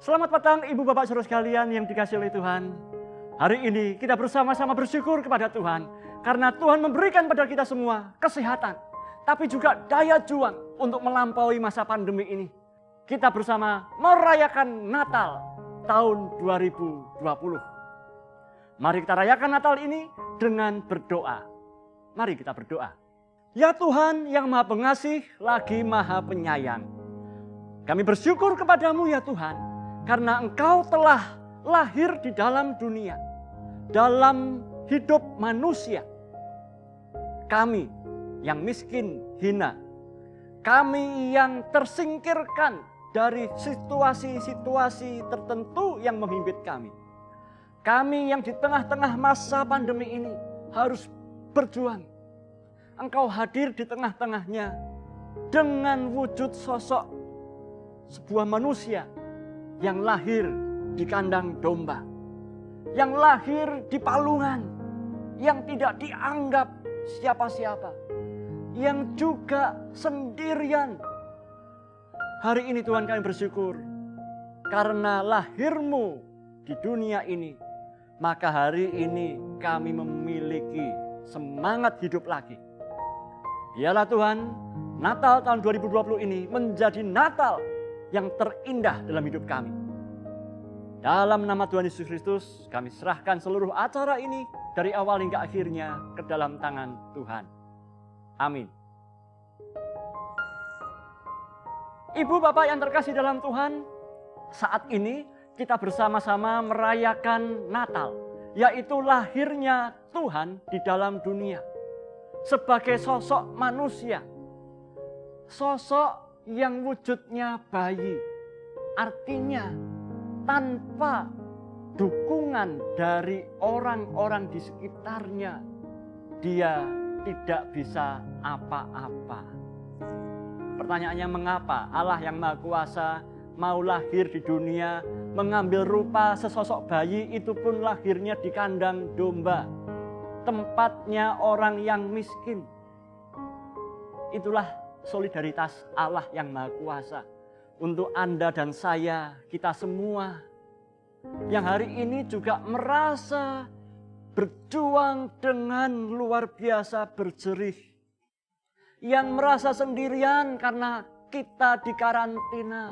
Selamat petang Ibu Bapak Saudara sekalian yang dikasihi oleh Tuhan. Hari ini kita bersama-sama bersyukur kepada Tuhan karena Tuhan memberikan pada kita semua kesehatan, tapi juga daya juang untuk melampaui masa pandemi ini. Kita bersama merayakan Natal tahun 2020. Mari kita rayakan Natal ini dengan berdoa. Mari kita berdoa. Ya Tuhan yang Maha Pengasih lagi Maha Penyayang, kami bersyukur kepadamu ya Tuhan, karena Engkau telah lahir di dalam dunia, dalam hidup manusia. Kami yang miskin, hina, kami yang tersingkirkan dari situasi-situasi tertentu yang menghimpit kami. Kami yang di tengah-tengah masa pandemi ini harus berjuang. Engkau hadir di tengah-tengahnya dengan wujud sosok sebuah manusia yang lahir di kandang domba, yang lahir di palungan, yang tidak dianggap siapa-siapa, yang juga sendirian. Hari ini Tuhan kami bersyukur karena lahirmu di dunia ini, maka hari ini kami memiliki semangat hidup lagi. Biarlah Tuhan, Natal tahun 2020 ini menjadi Natal yang terindah dalam hidup kami. Dalam nama Tuhan Yesus Kristus, kami serahkan seluruh acara ini dari awal hingga akhirnya ke dalam tangan Tuhan. Amin. Ibu Bapak yang terkasih dalam Tuhan, saat ini kita bersama-sama merayakan Natal, yaitu lahirnya Tuhan di dalam dunia sebagai sosok manusia, sosok yang wujudnya bayi, artinya tanpa dukungan dari orang-orang di sekitarnya, dia tidak bisa apa-apa. Pertanyaannya, mengapa Allah yang Maha Kuasa mau lahir di dunia, mengambil rupa sesosok bayi, itu pun lahirnya di kandang domba, tempatnya orang yang miskin. Itulah solidaritas Allah yang Maha Kuasa untuk Anda dan saya, kita semua yang hari ini juga merasa berjuang dengan luar biasa berjerih, yang merasa sendirian karena kita di karantina,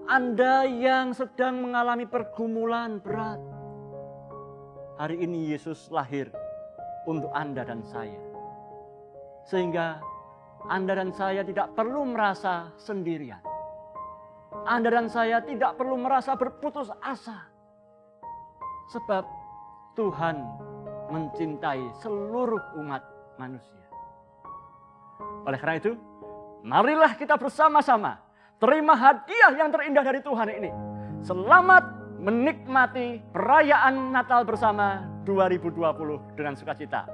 Anda yang sedang mengalami pergumulan berat. Hari ini Yesus lahir untuk Anda dan saya, sehingga Anda dan saya tidak perlu merasa sendirian. Anda dan saya tidak perlu merasa berputus asa. Sebab Tuhan mencintai seluruh umat manusia. Oleh karena itu, marilah kita bersama-sama terima hadiah yang terindah dari Tuhan ini. Selamat menikmati perayaan Natal bersama 2020 dengan sukacita.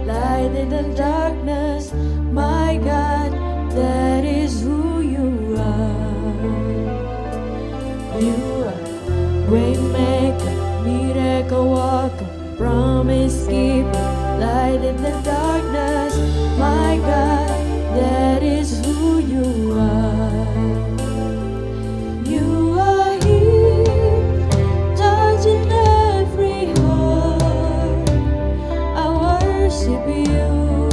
Light in the darkness, my God, that is who you are. in the darkness. My God, that is who you are. You are here, touching every heart. I worship you.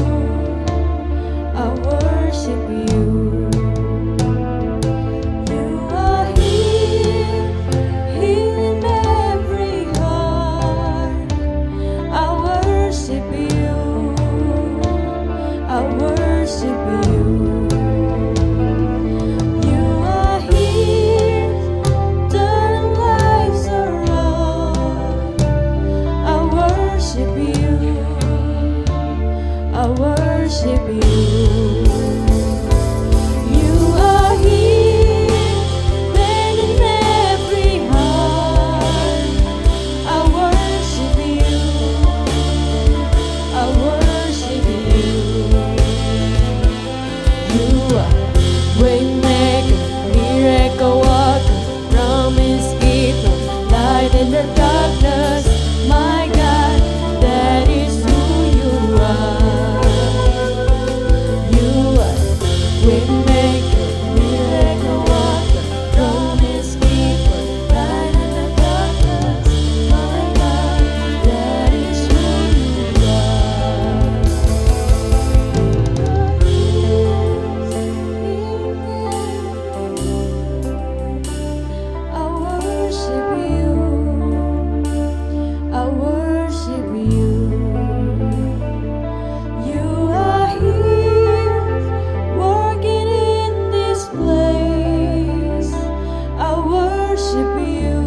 I worship you. You are here, healing every heart. I worship you. I worship you. You are here, turning lives around. I worship you. I worship you. You are here, mending every heart. I worship you. I worship you. You are waymaker, miracle worker, promise keeper, light in the darkness. My God, that is who you are. You are waymaker, miracle worker, promise keeper, light in the darkness. My God, that is who you are. I worship you. I worship you. You are here, working in this place. I worship you.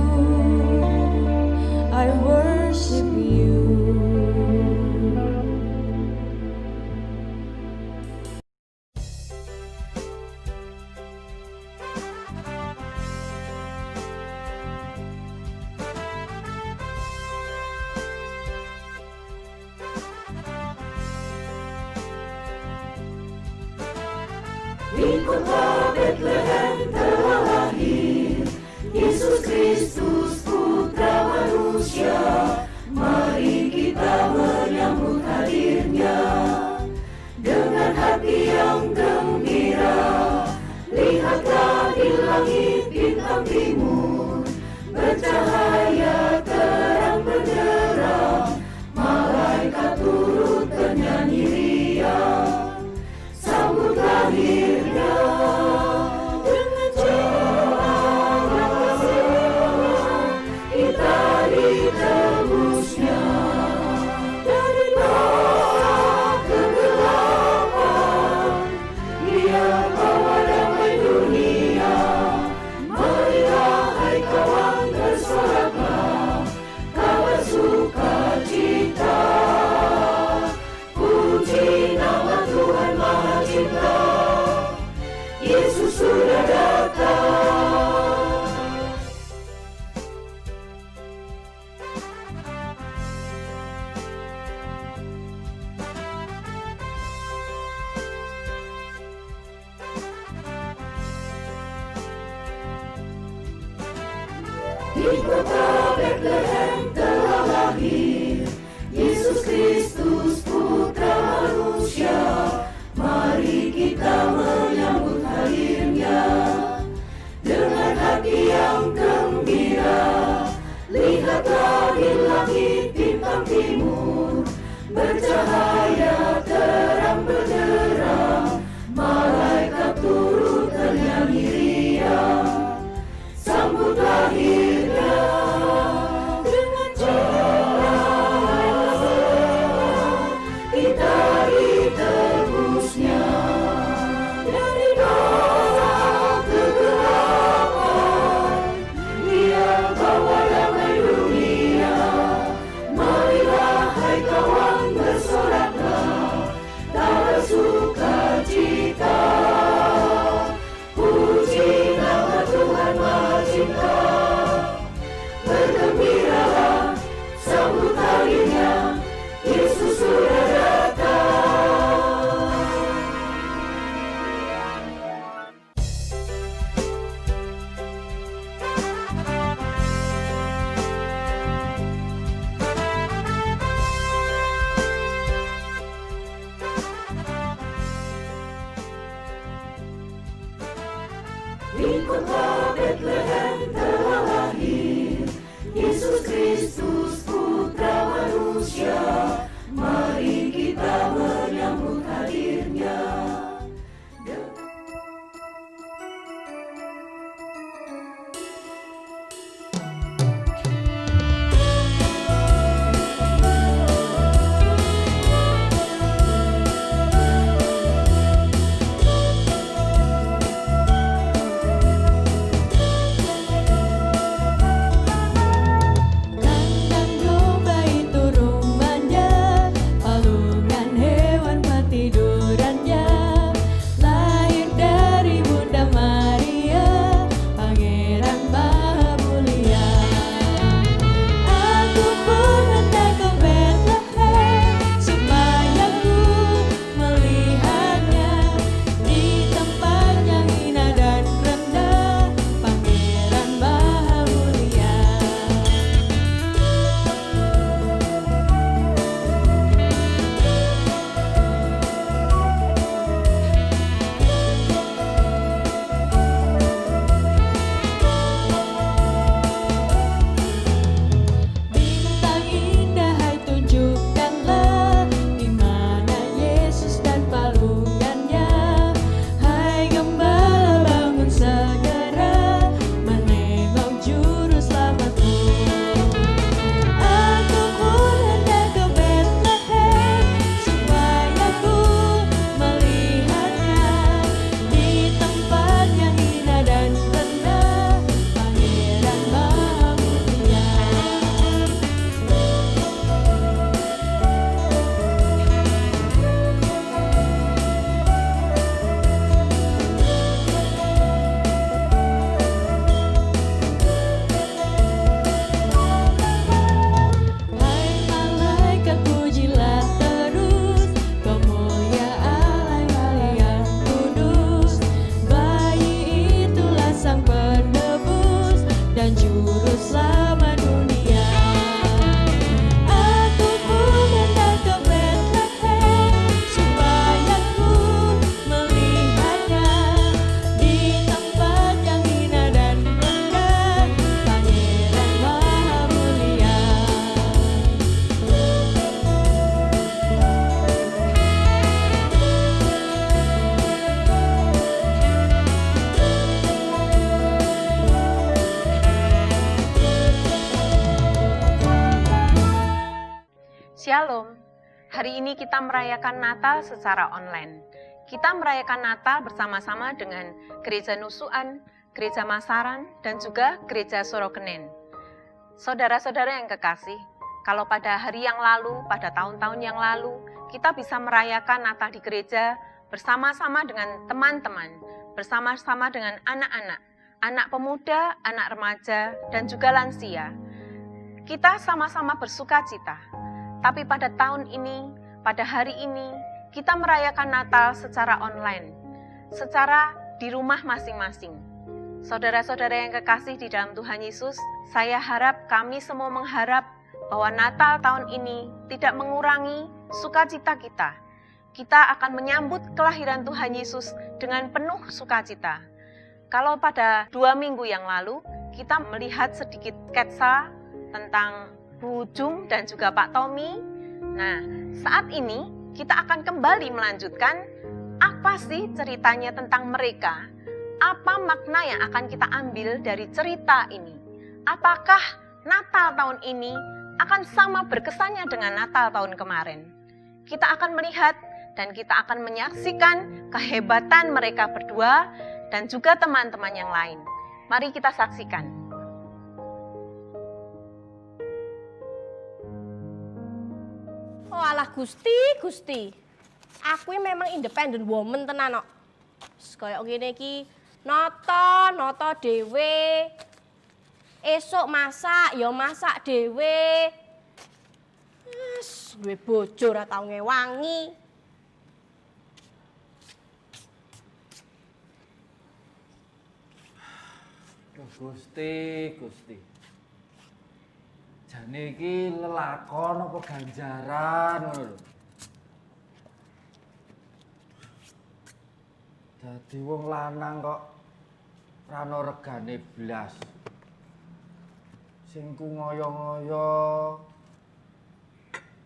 I worship you. Di kota Bethlehem telah lahir Yesus Kristus Putra Manusia. Mari kita menyambut hadirnya dengan hati yang gembira. Lihatlah di langit bintang timur bercahaya terang benderang. Malaikat turut bernyanyi riang, sambut lahirnya dengan cerah yang kasih. Kita ditebusnya dari dosa kegelapan. Dia bawa damai dunia. Marilah hai kawan bersoraklah kabar sukacita. Puji nama Tuhan Maha Cinta, Yesus sudah datang. Di kota Bethlehem telah lahir Yesus Kristus Putra Manusia. Mari kita menyambut hadirnya dengan hati yang gembira. Lihatlah di langit bintang timur bercahaya terang benderang. Malaikat turut bernyanyi riang, sambut lahirnya dengan cerah yang kasih. Kita ditebusnya dari dosa kegelapan. Dia bawa damai dunia. Marilah hai kawan bersorak kota Bethlehem telah lahir Yesus Kristus Putra Manusia. Mari kita menyambut hadirnya. Kandang domba itu rumahnya, palungan hewan petidurannya. Lahir dari Bunda Maria, Pangeran Maha Mulia. Aku pun hendak ke Bethlehem, supaya ku melihatnya di tempat yang hina dan rendah, Pangeran Maha Mulia. Bintang indah, hai tunjukkanlah di mana Yesus dan palungannya. Hai gembala, bangun segera menengok juru selamatku. Aku pun hendak ke Bethlehem, supaya ku melihatnya di tempat yang hina dan rendah, Pangeran Maha Mulia. Hai malaikat, pujilah terus kemuliaan Allah yang kudus. Bayi itulah sang penebus dan juru selamat dunia. Aku pun hendak ke Bethlehem, supaya ku melihatnya di tempat yang hina dan rendah, Pangeran Maha Mulia. Shalom, hari ini kita merayakan Natal secara online. Kita merayakan Natal bersama-sama dengan Gereja Nusuan, Gereja Masaran, dan juga Gereja Sorokenen. Saudara-saudara yang kekasih, kalau pada hari yang lalu, pada tahun-tahun yang lalu, kita bisa merayakan Natal di gereja bersama-sama dengan teman-teman, bersama-sama dengan anak-anak, anak pemuda, anak remaja, dan juga lansia. Kita sama-sama bersuka cita. Tapi pada tahun ini, pada hari ini, kita merayakan Natal secara online, secara di rumah masing-masing. Saudara-saudara yang kekasih di dalam Tuhan Yesus, saya harap kami semua mengharap bahwa Natal tahun ini tidak mengurangi sukacita kita. Kita akan menyambut kelahiran Tuhan Yesus dengan penuh sukacita. Kalau pada 2 minggu yang lalu, kita melihat sedikit sketsa tentang Bu Jum dan juga Pak Tommy. Nah, saat ini kita akan kembali melanjutkan apa sih ceritanya tentang mereka? Apa makna yang akan kita ambil dari cerita ini? Apakah Natal tahun ini akan sama berkesannya dengan Natal tahun kemarin? Kita akan melihat dan kita akan menyaksikan kehebatan mereka berdua dan juga teman-teman yang lain. Mari kita saksikan. Oh alah Gusti. Aku ini memang independent woman tenan kok. Kayak ngene iki noto dhewe. Esuk masak, ya masak dhewe. Duwe bojo ora tau ngewangi. Gusti. Jane iki lelakon apa ganjaran ngono lho. Dadi wong lanang kok rano regane blas. Sing ku ngoyo-ngoyo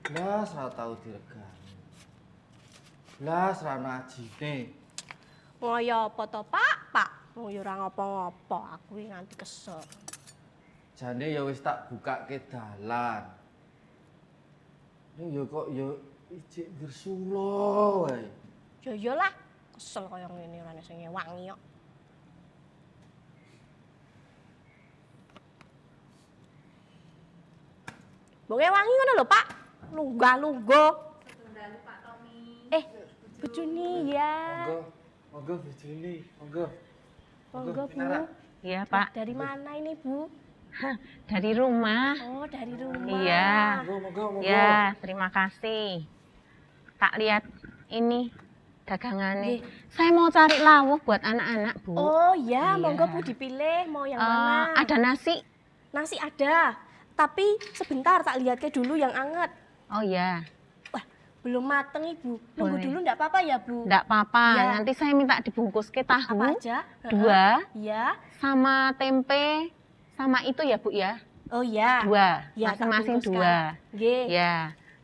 blas ra tau diregani. Blas ra ana ajine. Ngoyo apa to, Pak? Pak, ngoyo ora ngopo-ngopo, aku iki nganti kesel. Jane ya wis tak bukake dalan. Ning ya kok ya ijik ngersula wae. Ya iyalah, kesel kaya ngene ora sing wangi kok. Bonge wangi ngono lho, Pak. Lunggah-lungguh. Bojone ya. Monggo bojone, monggo. Monggo, Bu. Pinara. Iya, Pak. Dari mana ini, Bu? Dari rumah. Oh, dari rumah. Iya. Monggo. Ya, terima kasih. Tak lihat ini dagangannya. Saya mau cari lawuh buat anak-anak, Bu. Oh, ya, Iya. monggo Bu dipilih mau yang mana? Ada nasi? Nasi ada. Tapi sebentar tak lihatnya dulu yang anget. Oh ya, Wah, belum mateng, Ibu. Nunggu Boleh. dulu enggak apa-apa ya, Bu? enggak apa-apa. Ya. Nanti saya minta dibungkus ke tahu. Apa aja? 2 Iya. sama tempe sama itu ya, Bu ya. Oh, iya. 2. Ya, tak Masing-masing bungkuskan. 2. Nggih. Ya.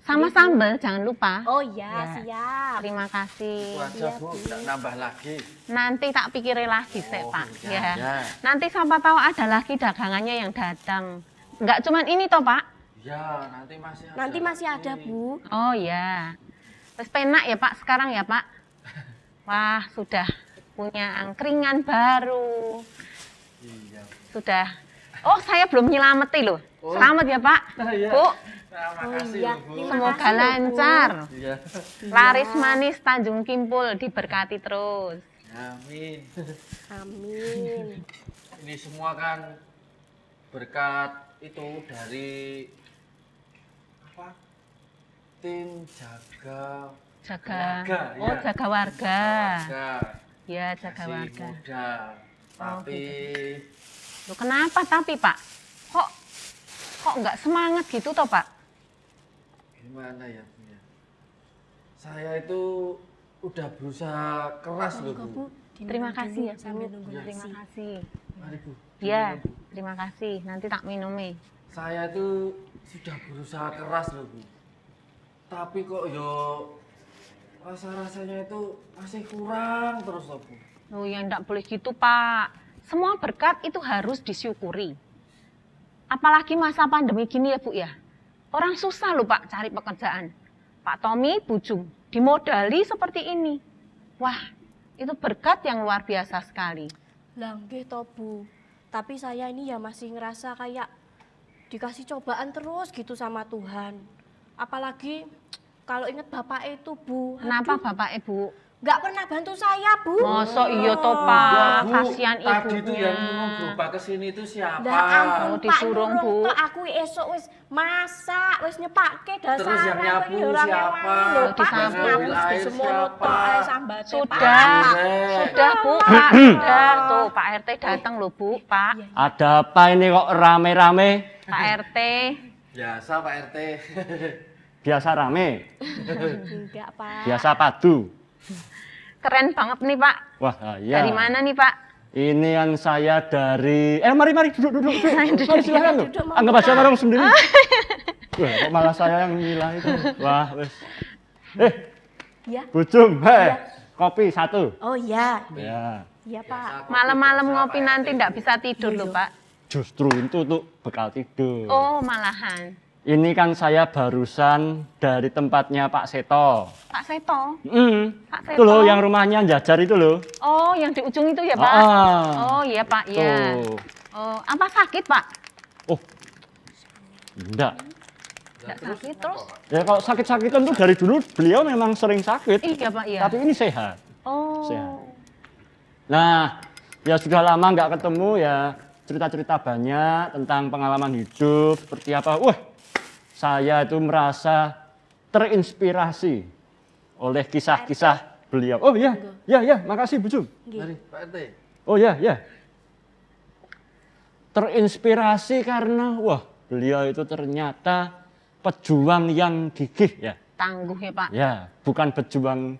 Sama Nggih, Bu. sambal jangan lupa. Oh, iya, Ya. siap. Terima kasih. Itu aja, Iya, Bu, Bu. nggak nambah lagi. Nanti tak pikirin lagi, Sek, Oh, Pak. ya. Nanti siapa tahu ada lagi dagangannya yang datang. Enggak cuman ini toh, Pak. Ya, nanti masih ada. Nanti masih lagi. ada, Bu. Oh ya. Terus penak ya, Pak, sekarang ya, Pak. Wah, sudah punya angkringan baru. Iya. Sudah. Oh, saya belum nyelameti loh. Oh. Selamat ya, Pak. Iya. Bu, Terima Oh, kasih, iya. Bu. Terima semoga kasih, Bu. lancar. Iya. Laris manis Tanjung Kimpul diberkati terus. Amin. Amin. Ini semua kan berkat itu dari apa? Tim jaga Jaga. Warga, Oh, iya. jaga warga. warga. Ya, jaga Masih warga. muda. Tapi Loh, kenapa tapi, Pak? Kok nggak semangat gitu toh, Pak? gimana ya, Bu ya? Saya itu udah berusaha keras loh, Monggo, Bu. Bu. Terima Diminum kasih dulu ya, sambil Bu. nunggu Terima nasi. kasih. Mari, Bu. Ya, diminum, Bu. terima kasih. Nanti tak minumi. Saya itu sudah berusaha keras loh, Bu. Tapi kok yo rasa-rasanya itu masih kurang terus loh, Bu. Oh ya, enggak boleh gitu, Pak. Semua berkat itu harus disyukuri. Apalagi masa pandemi gini ya, Bu ya. Orang susah loh, Pak, cari pekerjaan. Pak Tommy Bujung dimodali seperti ini. Wah, itu berkat yang luar biasa sekali. Lah nggih to, Bu. Tapi saya ini ya masih ngerasa kayak dikasih cobaan terus gitu sama Tuhan. Apalagi kalau inget bapak itu, Bu. Kenapa Aduh, Bapak Ibu? nggak pernah bantu saya, Bu. Masa iya toh, Pak? Enggak, Bu. Kasihan Tadi itu ibunya. yang ngomong gerobak ke sini itu siapa? Nggak ampun, Oh, Pak, disuruh, nurung Bu. tok, aku esok wis masak, wis nyepake dasar. Terus yang nyapu siapa? Lho, Pak, Disapu. wis nyapu Ngambil air semono siapa? tok ae sambate. Sudah, Pak. sudah Bu, Pak, sudah. Tuh, Pak RT datang loh, Bu, Pak. Iya, Ada apa ini kok rame-rame? Pak RT. Biasa Pak RT. Biasa rame, Enggak, Pak. biasa padu. Keren banget nih, Pak. Wah, iya. Dari mana nih, Pak? Ini kan saya dari... mari duduk. Mari silakan loh. Duduk, mau Anggap aja buka. warung sendiri. Wah, kok malah saya yang milah itu. Wah, wes. Ya. Bujung, kopi 1. Oh iya, Ya, iya Pak. Malam-malam ngopi nanti ndak bisa tidur loh, Pak. justru itu untuk bekal tidur. Oh, malahan. Ini kan saya barusan dari tempatnya Pak Seto. Pak Seto. Pak Itu loh Seto. yang rumahnya jajar itu loh. Oh, yang di ujung itu ya, Pak? Ah. Oh, iya, Pak, iya. Tuh. Oh, apa sakit, Pak? Oh, enggak. Enggak sakit terus? Ya kalau sakit-sakitan tuh dari dulu beliau memang sering sakit. Iya, Pak, iya. Tapi ini sehat. Oh. Sehat. Nah, ya sudah lama nggak ketemu ya, cerita-cerita banyak tentang pengalaman hidup seperti apa. Wah, saya itu merasa terinspirasi oleh kisah-kisah beliau. Oh iya, ya, makasih Bujung. Mari Pak RT. Oh ya. Terinspirasi karena wah, beliau itu ternyata pejuang yang gigih ya. Tangguh ya, Pak. Ya, bukan pejuang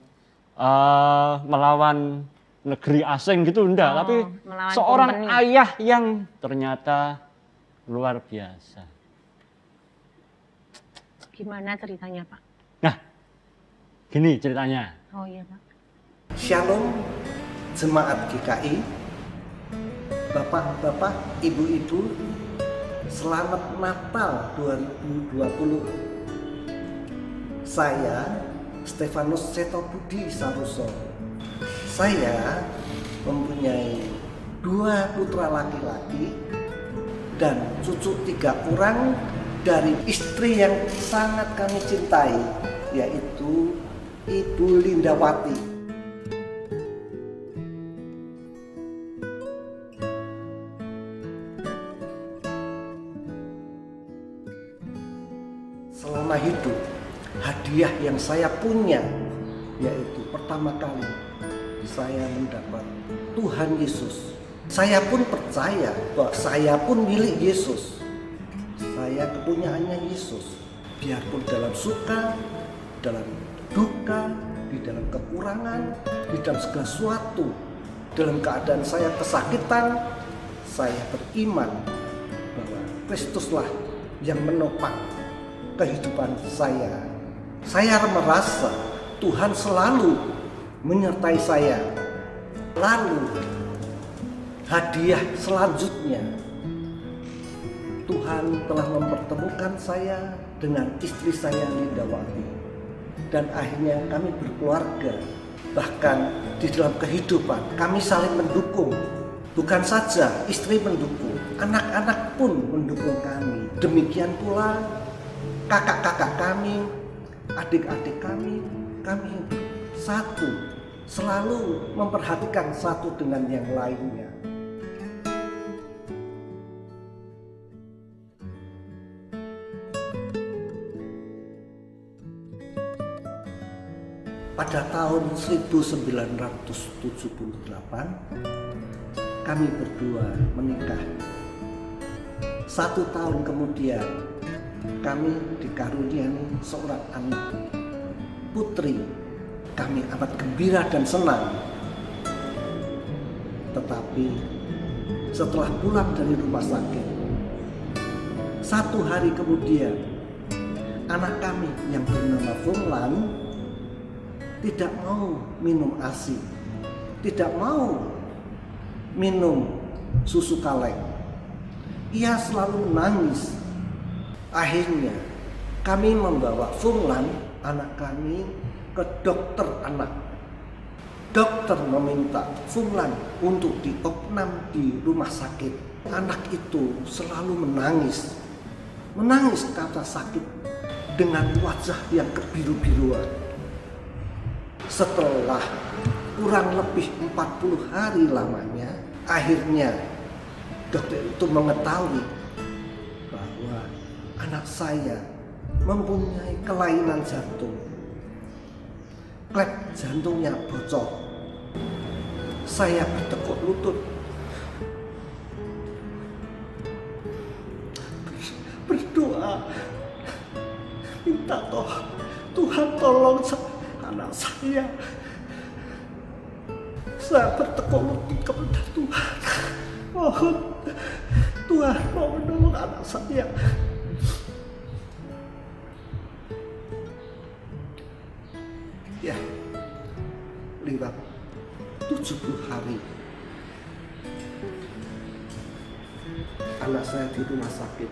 melawan negeri asing gitu enggak, tapi melawan seorang company. ayah yang ternyata luar biasa. Gimana ceritanya, Pak? Nah, gini ceritanya. Oh iya, Pak. Shalom Jemaat GKI, Bapak-bapak, Ibu-ibu, selamat Natal 2020. Saya Stefanus Setobudi Saroso. Saya mempunyai 2 putra laki-laki dan cucu 3 kurang dari istri yang sangat kami cintai, yaitu Ibu Lindawati. Selama hidup, hadiah yang saya punya yaitu pertama kali saya mendapat Tuhan Yesus. Saya pun percaya bahwa saya pun milik Yesus. Saya kepunyaannya Yesus. Biarpun dalam suka, dalam duka, di dalam kekurangan, di dalam segala sesuatu, dalam keadaan saya kesakitan, saya beriman bahwa Kristuslah yang menopang kehidupan saya. Saya merasa Tuhan selalu menyertai saya. Lalu hadiah selanjutnya, Tuhan telah mempertemukan saya dengan istri saya Lindawati, dan akhirnya kami berkeluarga. Bahkan di dalam kehidupan kami saling mendukung. Bukan saja istri mendukung, anak-anak pun mendukung kami. Demikian pula kakak-kakak kami, adik-adik kami satu, selalu memperhatikan satu dengan yang lainnya. Pada tahun 1978, kami berdua menikah. 1 tahun kemudian, kami dikaruniai seorang anak putri. Kami amat gembira dan senang. Tetapi setelah pulang dari rumah sakit, 1 hari kemudian, anak kami yang bernama Funglan tidak mau minum ASI, tidak mau minum susu kaleng. Ia selalu menangis. Akhirnya kami membawa Funglan, anak kami, ke dokter anak. Dokter meminta Funglan untuk diopnam di rumah sakit. Anak itu selalu menangis karena sakit dengan wajah yang kebiru-biruan. Setelah kurang lebih 40 hari lamanya, akhirnya dokter itu mengetahui bahwa anak saya mempunyai kelainan jantung. Klep jantungnya bocor. Saya bertekuk lutut, berdoa, minta Tuhan tolong anak saya. Saya bertekuk lutut kepada Tuhan. Mohon Tuhan mau menolong anak saya. Ya, lewat 70 hari anak saya di rumah sakit.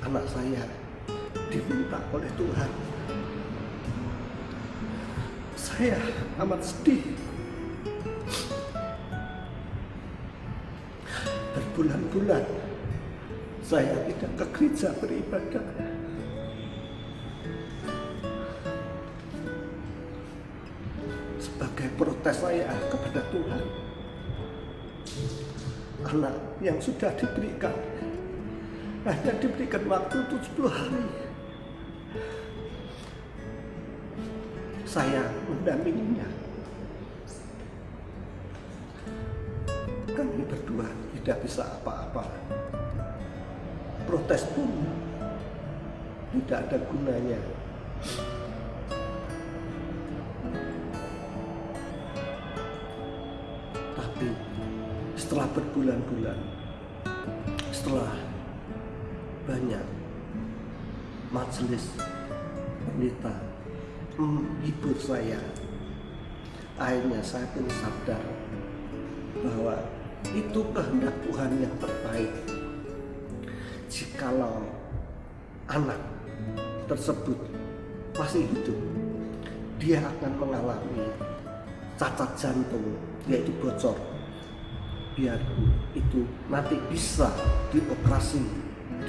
Anak saya diminta oleh Tuhan. Saya amat sedih. Berbulan-bulan saya tidak ke gereja beribadah. Sebagai protes saya kepada Tuhan, anak yang sudah diberikan hanya diberikan waktu 70 hari. Saya mendampinginya. kami berdua tidak bisa apa-apa. Protes pun tidak ada gunanya. Tapi setelah berbulan-bulan, setelah banyak majelis pendeta menghibur saya, akhirnya saya pun sadar bahwa itu kehendak Tuhan yang terbaik. Jikalau anak tersebut masih hidup, dia akan mengalami cacat jantung, yaitu bocor. Biarpun itu nanti bisa dioperasi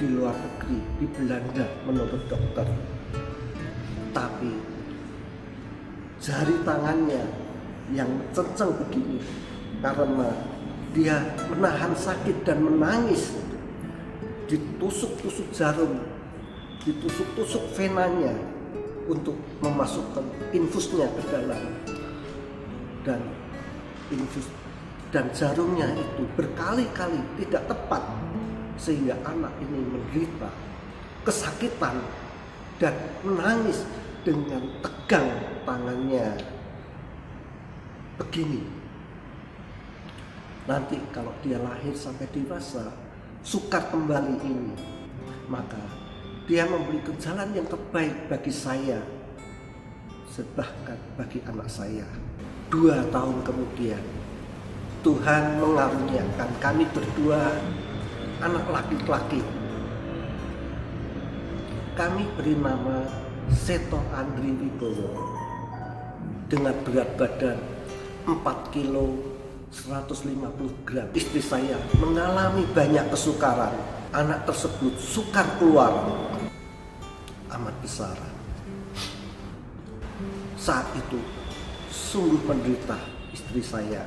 di luar negeri, di Belanda menurut dokter. Tapi jari tangannya yang kencang begini karena dia menahan sakit dan menangis, ditusuk-tusuk jarum, ditusuk-tusuk venanya untuk memasukkan infusnya ke dalam, dan infus dan jarumnya itu berkali-kali tidak tepat sehingga anak ini menderita kesakitan dan menangis dengan tegang tangannya begini. Nanti kalau dia lahir sampai dewasa sukar kembali ini, maka dia memberikan jalan yang terbaik bagi saya, bahkan bagi anak saya. 2 tahun kemudian Tuhan mengaruniakan kami berdua anak laki-laki. Kami beri nama Seto Andri Wibowo dengan berat badan 4 kilo 150 gram. Istri saya mengalami banyak kesukaran. Anak tersebut sukar keluar, amat besar. Saat itu sungguh menderita istri saya.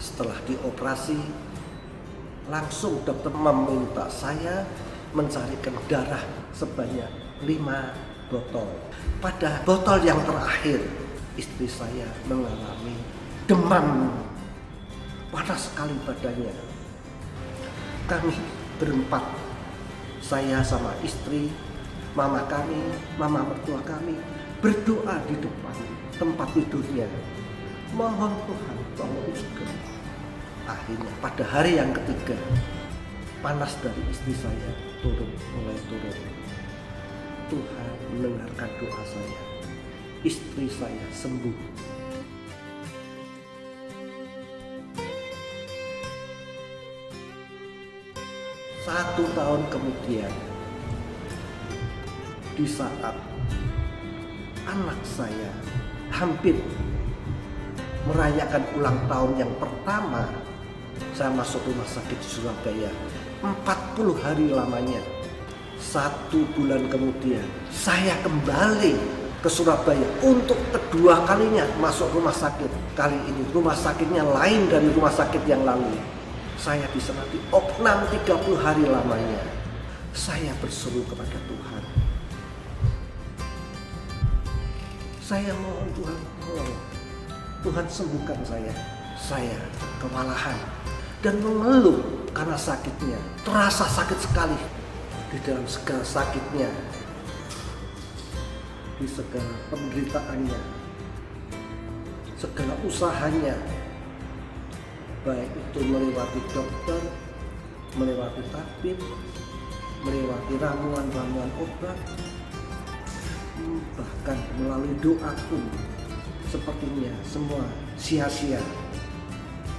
Setelah dioperasi, langsung dokter meminta saya mencarikan darah sebanyak 5 botol. Pada botol yang terakhir, istri saya mengalami demam, panas sekali badannya. Kami berempat, saya sama istri, mama kami, mama mertua kami, berdoa di depan tempat tidurnya. Mohon Tuhan tolong segera. Akhirnya pada hari yang ketiga, panas dari istri saya mulai turun. Tuhan mendengarkan doa saya. Istri saya sembuh. Satu tahun kemudian, di saat anak saya hampir merayakan ulang tahun yang pertama, saya masuk rumah sakit di Surabaya 40 hari lamanya. 1 bulan kemudian saya kembali ke Surabaya untuk kedua kalinya masuk rumah sakit. Kali ini rumah sakitnya lain dari rumah sakit yang lalu. Saya bisa nanti opnam 30 hari lamanya. Saya berseru kepada Tuhan. Saya mohon Tuhan, tolong Tuhan sembuhkan saya. Saya kewalahan dan mengeluh karena sakitnya. Terasa sakit sekali di dalam segala sakitnya, di segala penderitaannya, segala usahanya, baik itu melewati dokter, melewati tabib, melewati ramuan-ramuan obat, bahkan melalui doa pun sepertinya semua sia-sia,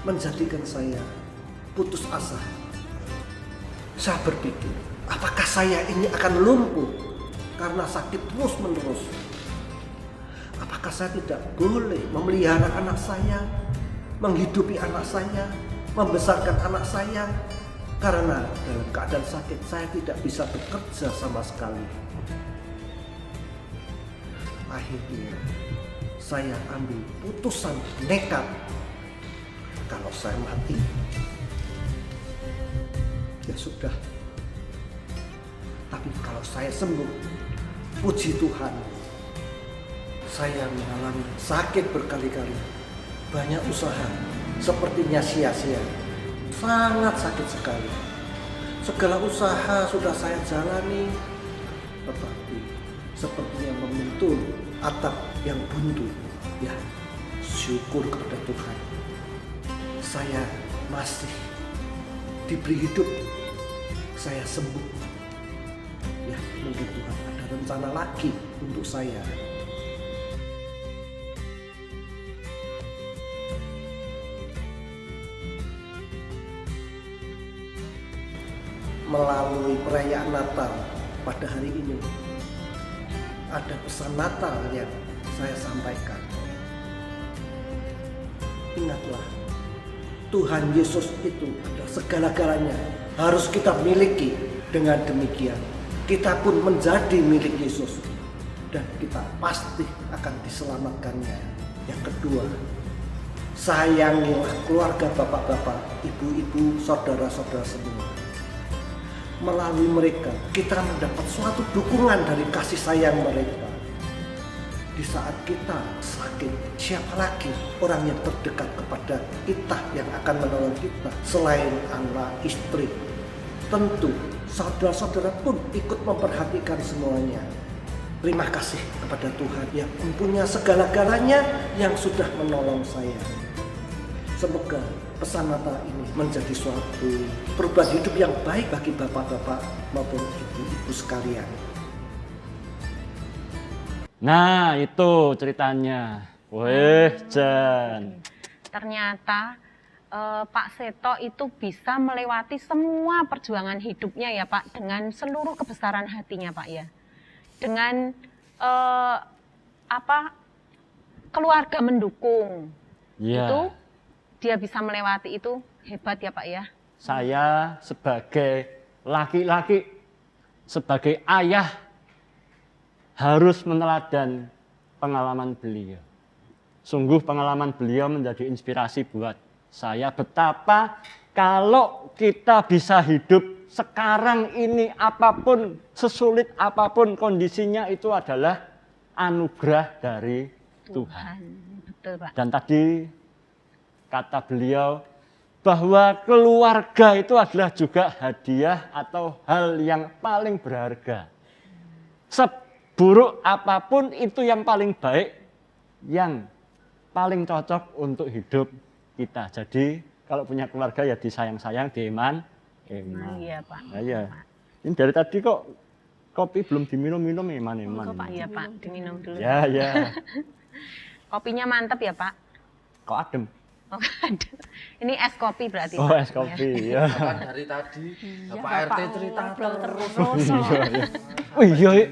menjadikan saya putus asa. Saya berpikir, apakah saya ini akan lumpuh karena sakit terus-menerus? Apakah saya tidak boleh memelihara anak saya, menghidupi anak saya, membesarkan anak saya? Karena dalam keadaan sakit saya tidak bisa bekerja sama sekali. Akhirnya saya ambil putusan nekat, kalau saya mati ya sudah. Tapi kalau saya sembuh, puji Tuhan, saya mengalami sakit berkali-kali, banyak usaha, sepertinya sia-sia. Sangat sakit sekali. Segala usaha sudah saya jalani, tetapi sepertinya membentur atap yang buntu. Ya, syukur kepada Tuhan. Saya masih diberi hidup. Saya sembuh. Ya, mungkin Tuhan ada rencana lagi untuk saya. Melalui perayaan Natal pada hari ini, ada pesan Natal yang saya sampaikan. Ingatlah, Tuhan Yesus itu adalah segala-galanya, harus kita miliki. Dengan demikian, kita pun menjadi milik Yesus dan kita pasti akan diselamatkannya. Yang kedua, sayangilah keluarga bapak-bapak, ibu-ibu, saudara-saudara semua. Melalui mereka, kita mendapat suatu dukungan dari kasih sayang mereka. Di saat kita sakit, siapa lagi orang yang terdekat kepada kita yang akan menolong kita selain anak, istri? Tentu, saudara-saudara pun ikut memperhatikan semuanya. Terima kasih kepada Tuhan yang mempunyai segala-galanya yang sudah menolong saya. Semoga pesan Natal ini menjadi suatu perubahan hidup yang baik bagi bapak-bapak maupun ibu-ibu sekalian. Nah, itu ceritanya. Weh, Jan. Ternyata Pak Seto itu bisa melewati semua perjuangan hidupnya ya Pak, dengan seluruh kebesaran hatinya Pak ya. Dengan keluarga mendukung. Iya. Itu dia bisa melewati itu, hebat ya Pak ya. Saya sebagai laki-laki, sebagai ayah harus meneladan pengalaman beliau. Sungguh pengalaman beliau menjadi inspirasi buat saya betapa kalau kita bisa hidup sekarang ini apapun, sesulit apapun kondisinya itu adalah anugerah dari Tuhan. Betul Pak. Dan tadi kata beliau bahwa keluarga itu adalah juga hadiah atau hal yang paling berharga. Seburuk apapun itu yang paling baik, yang paling cocok untuk hidup kita. Jadi kalau punya keluarga ya disayang-sayang, dieman. Iya Pak. Nah, ya. Ini dari tadi kok kopi belum diminum-minum, eman-eman. Pak iya Pak, diminum dulu. Ya, ya. Kopinya mantap ya Pak. Kok adem? Oh, ada. Ini es kopi berarti. Oh, Pak. es kopi. Ya. Kan dari tadi Bapak RT cerita terus. Iya, iya. Oh iya,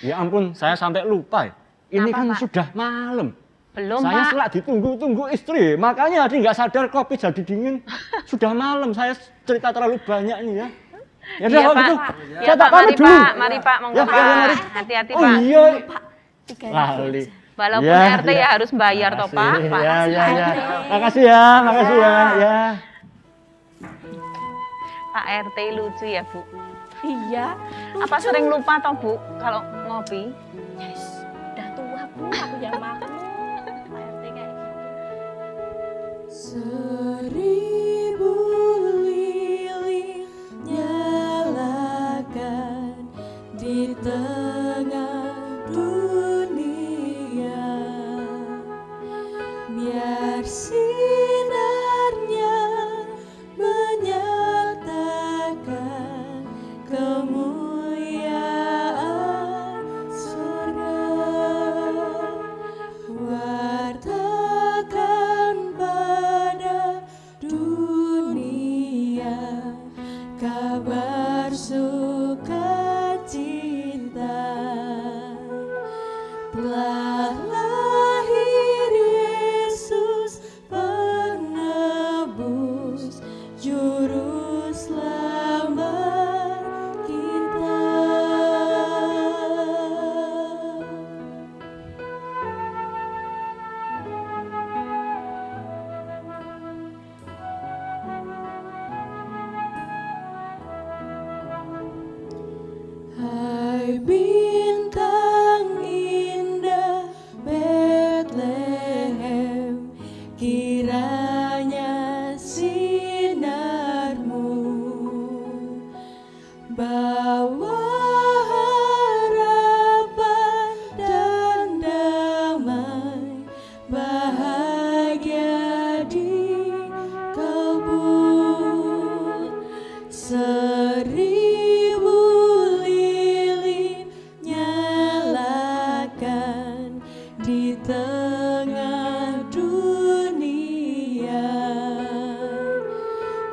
ya ampun, saya sampai lupa. Ini Kenapa, kan Pak? sudah malam. Belum Saya Pak. setelah ditunggu-tunggu istri, makanya tadi nggak sadar kopi jadi dingin. Sudah malam, saya cerita terlalu banyak ini ya. Ya udah Iya kalau Pak. gitu, Iya saya Pak, tak pamit mari dulu. Pak, mari Pak, monggo Ya, Pak. ya, mari. Hati-hati Oh Pak. iya, 3.000 lali. Walaupun Ya, RT ya. ya harus bayar toh Pak. Makasih, Pak. ya, ya, ya. Makasih ya, makasih ya. Ya. Pak RT lucu ya Bu. Iya. Apa sering lupa toh Bu kalau ngopi? Yes, udah tua Bu, aku yang maklum. Pak RT kayak gitu. Seribu lilin nyalakan di tengah dunia, biar sinarnya menyatakan kemuliaan surga. Wartakan pada dunia kabar sukacita, telah lahir Yesus penebus juru selamat kita. Hai bintang indah Bethlehem, kiranya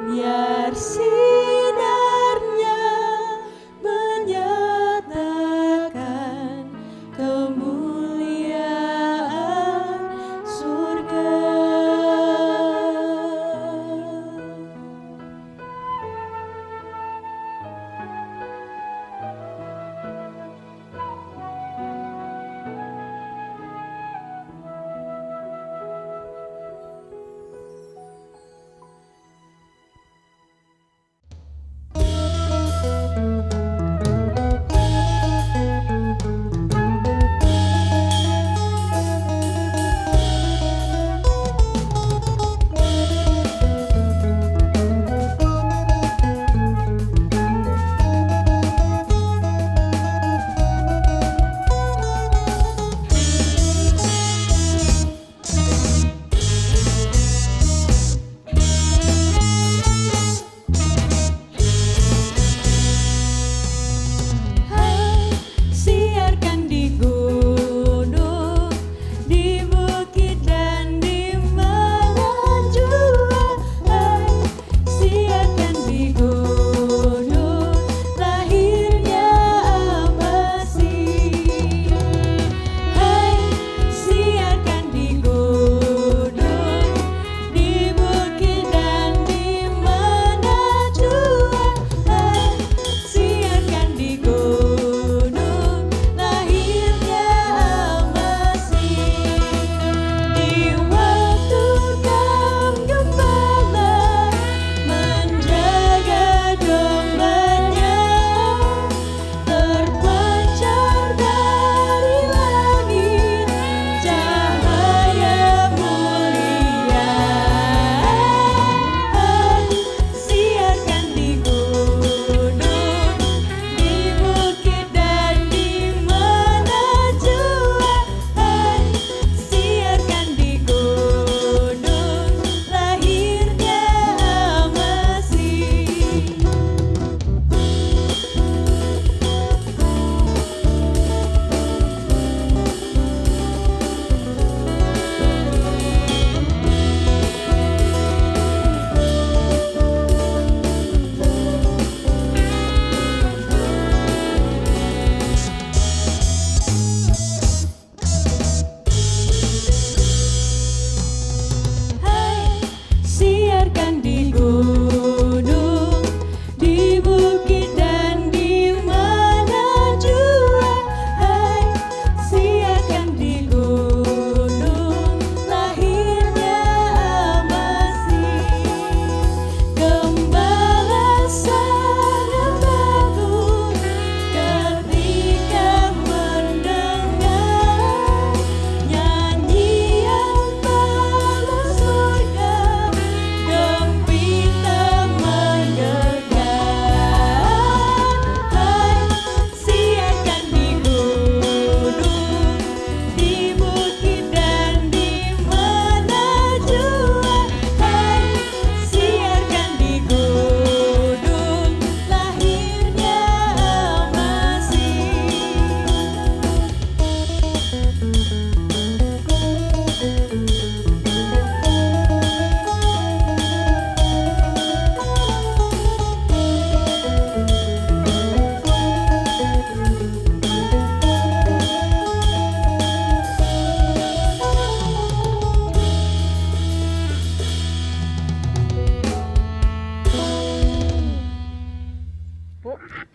biar sinarnya menyatakan kemuliaan surga.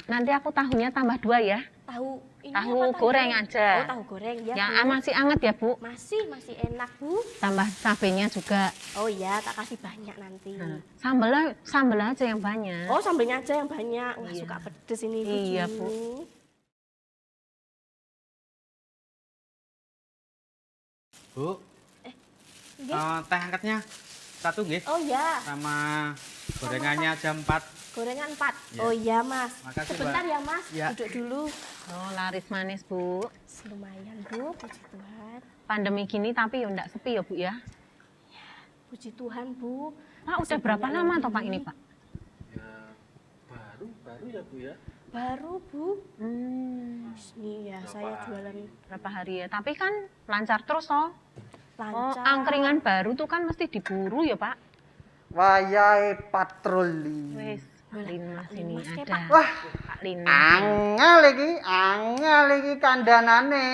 Nanti aku tahunya tambah 2 ya. Tahu ini Tahu apa tadi? goreng aja. Oh, tahu goreng ya. Yang Bu. masih anget ya, Bu. Masih enak, Bu. Tambah cabenya juga. Oh iya, tak kasih banyak nanti. Nah, sambel aja yang banyak. Oh, sambelnya aja yang banyak. Nggak Iya. suka pedes ini, Bu. Iya, Juni. Bu. Bu, Nggih. teh hangatnya 1 nggih, Oh iya, sama gorengannya jam 4. gorengan 4. Iya. Oh iya, Mas. Makasih, Sebentar Mbak. ya, Mas. Iya. Duduk dulu. Oh, laris manis, Bu. Lumayan, Bu. Puji Tuhan. Pandemi gini tapi ya enggak sepi ya, Bu ya. Puji Tuhan, Bu. Pak, udah Masih berapa banyak lama yang toh Pak beli. ini, Pak? Ya baru ya Bu ya. Baru, Bu. Ini ya, Berapa saya hari? jualan Berapa hari ya? Tapi kan lancar terus toh. Oh, lancar. angkringan baru tuh kan mesti diburu ya, Pak. wayahe patroli. Wis, Pak Linmas ini Mas, ada. Wah, Pak Linmas. angel iki kandhanane.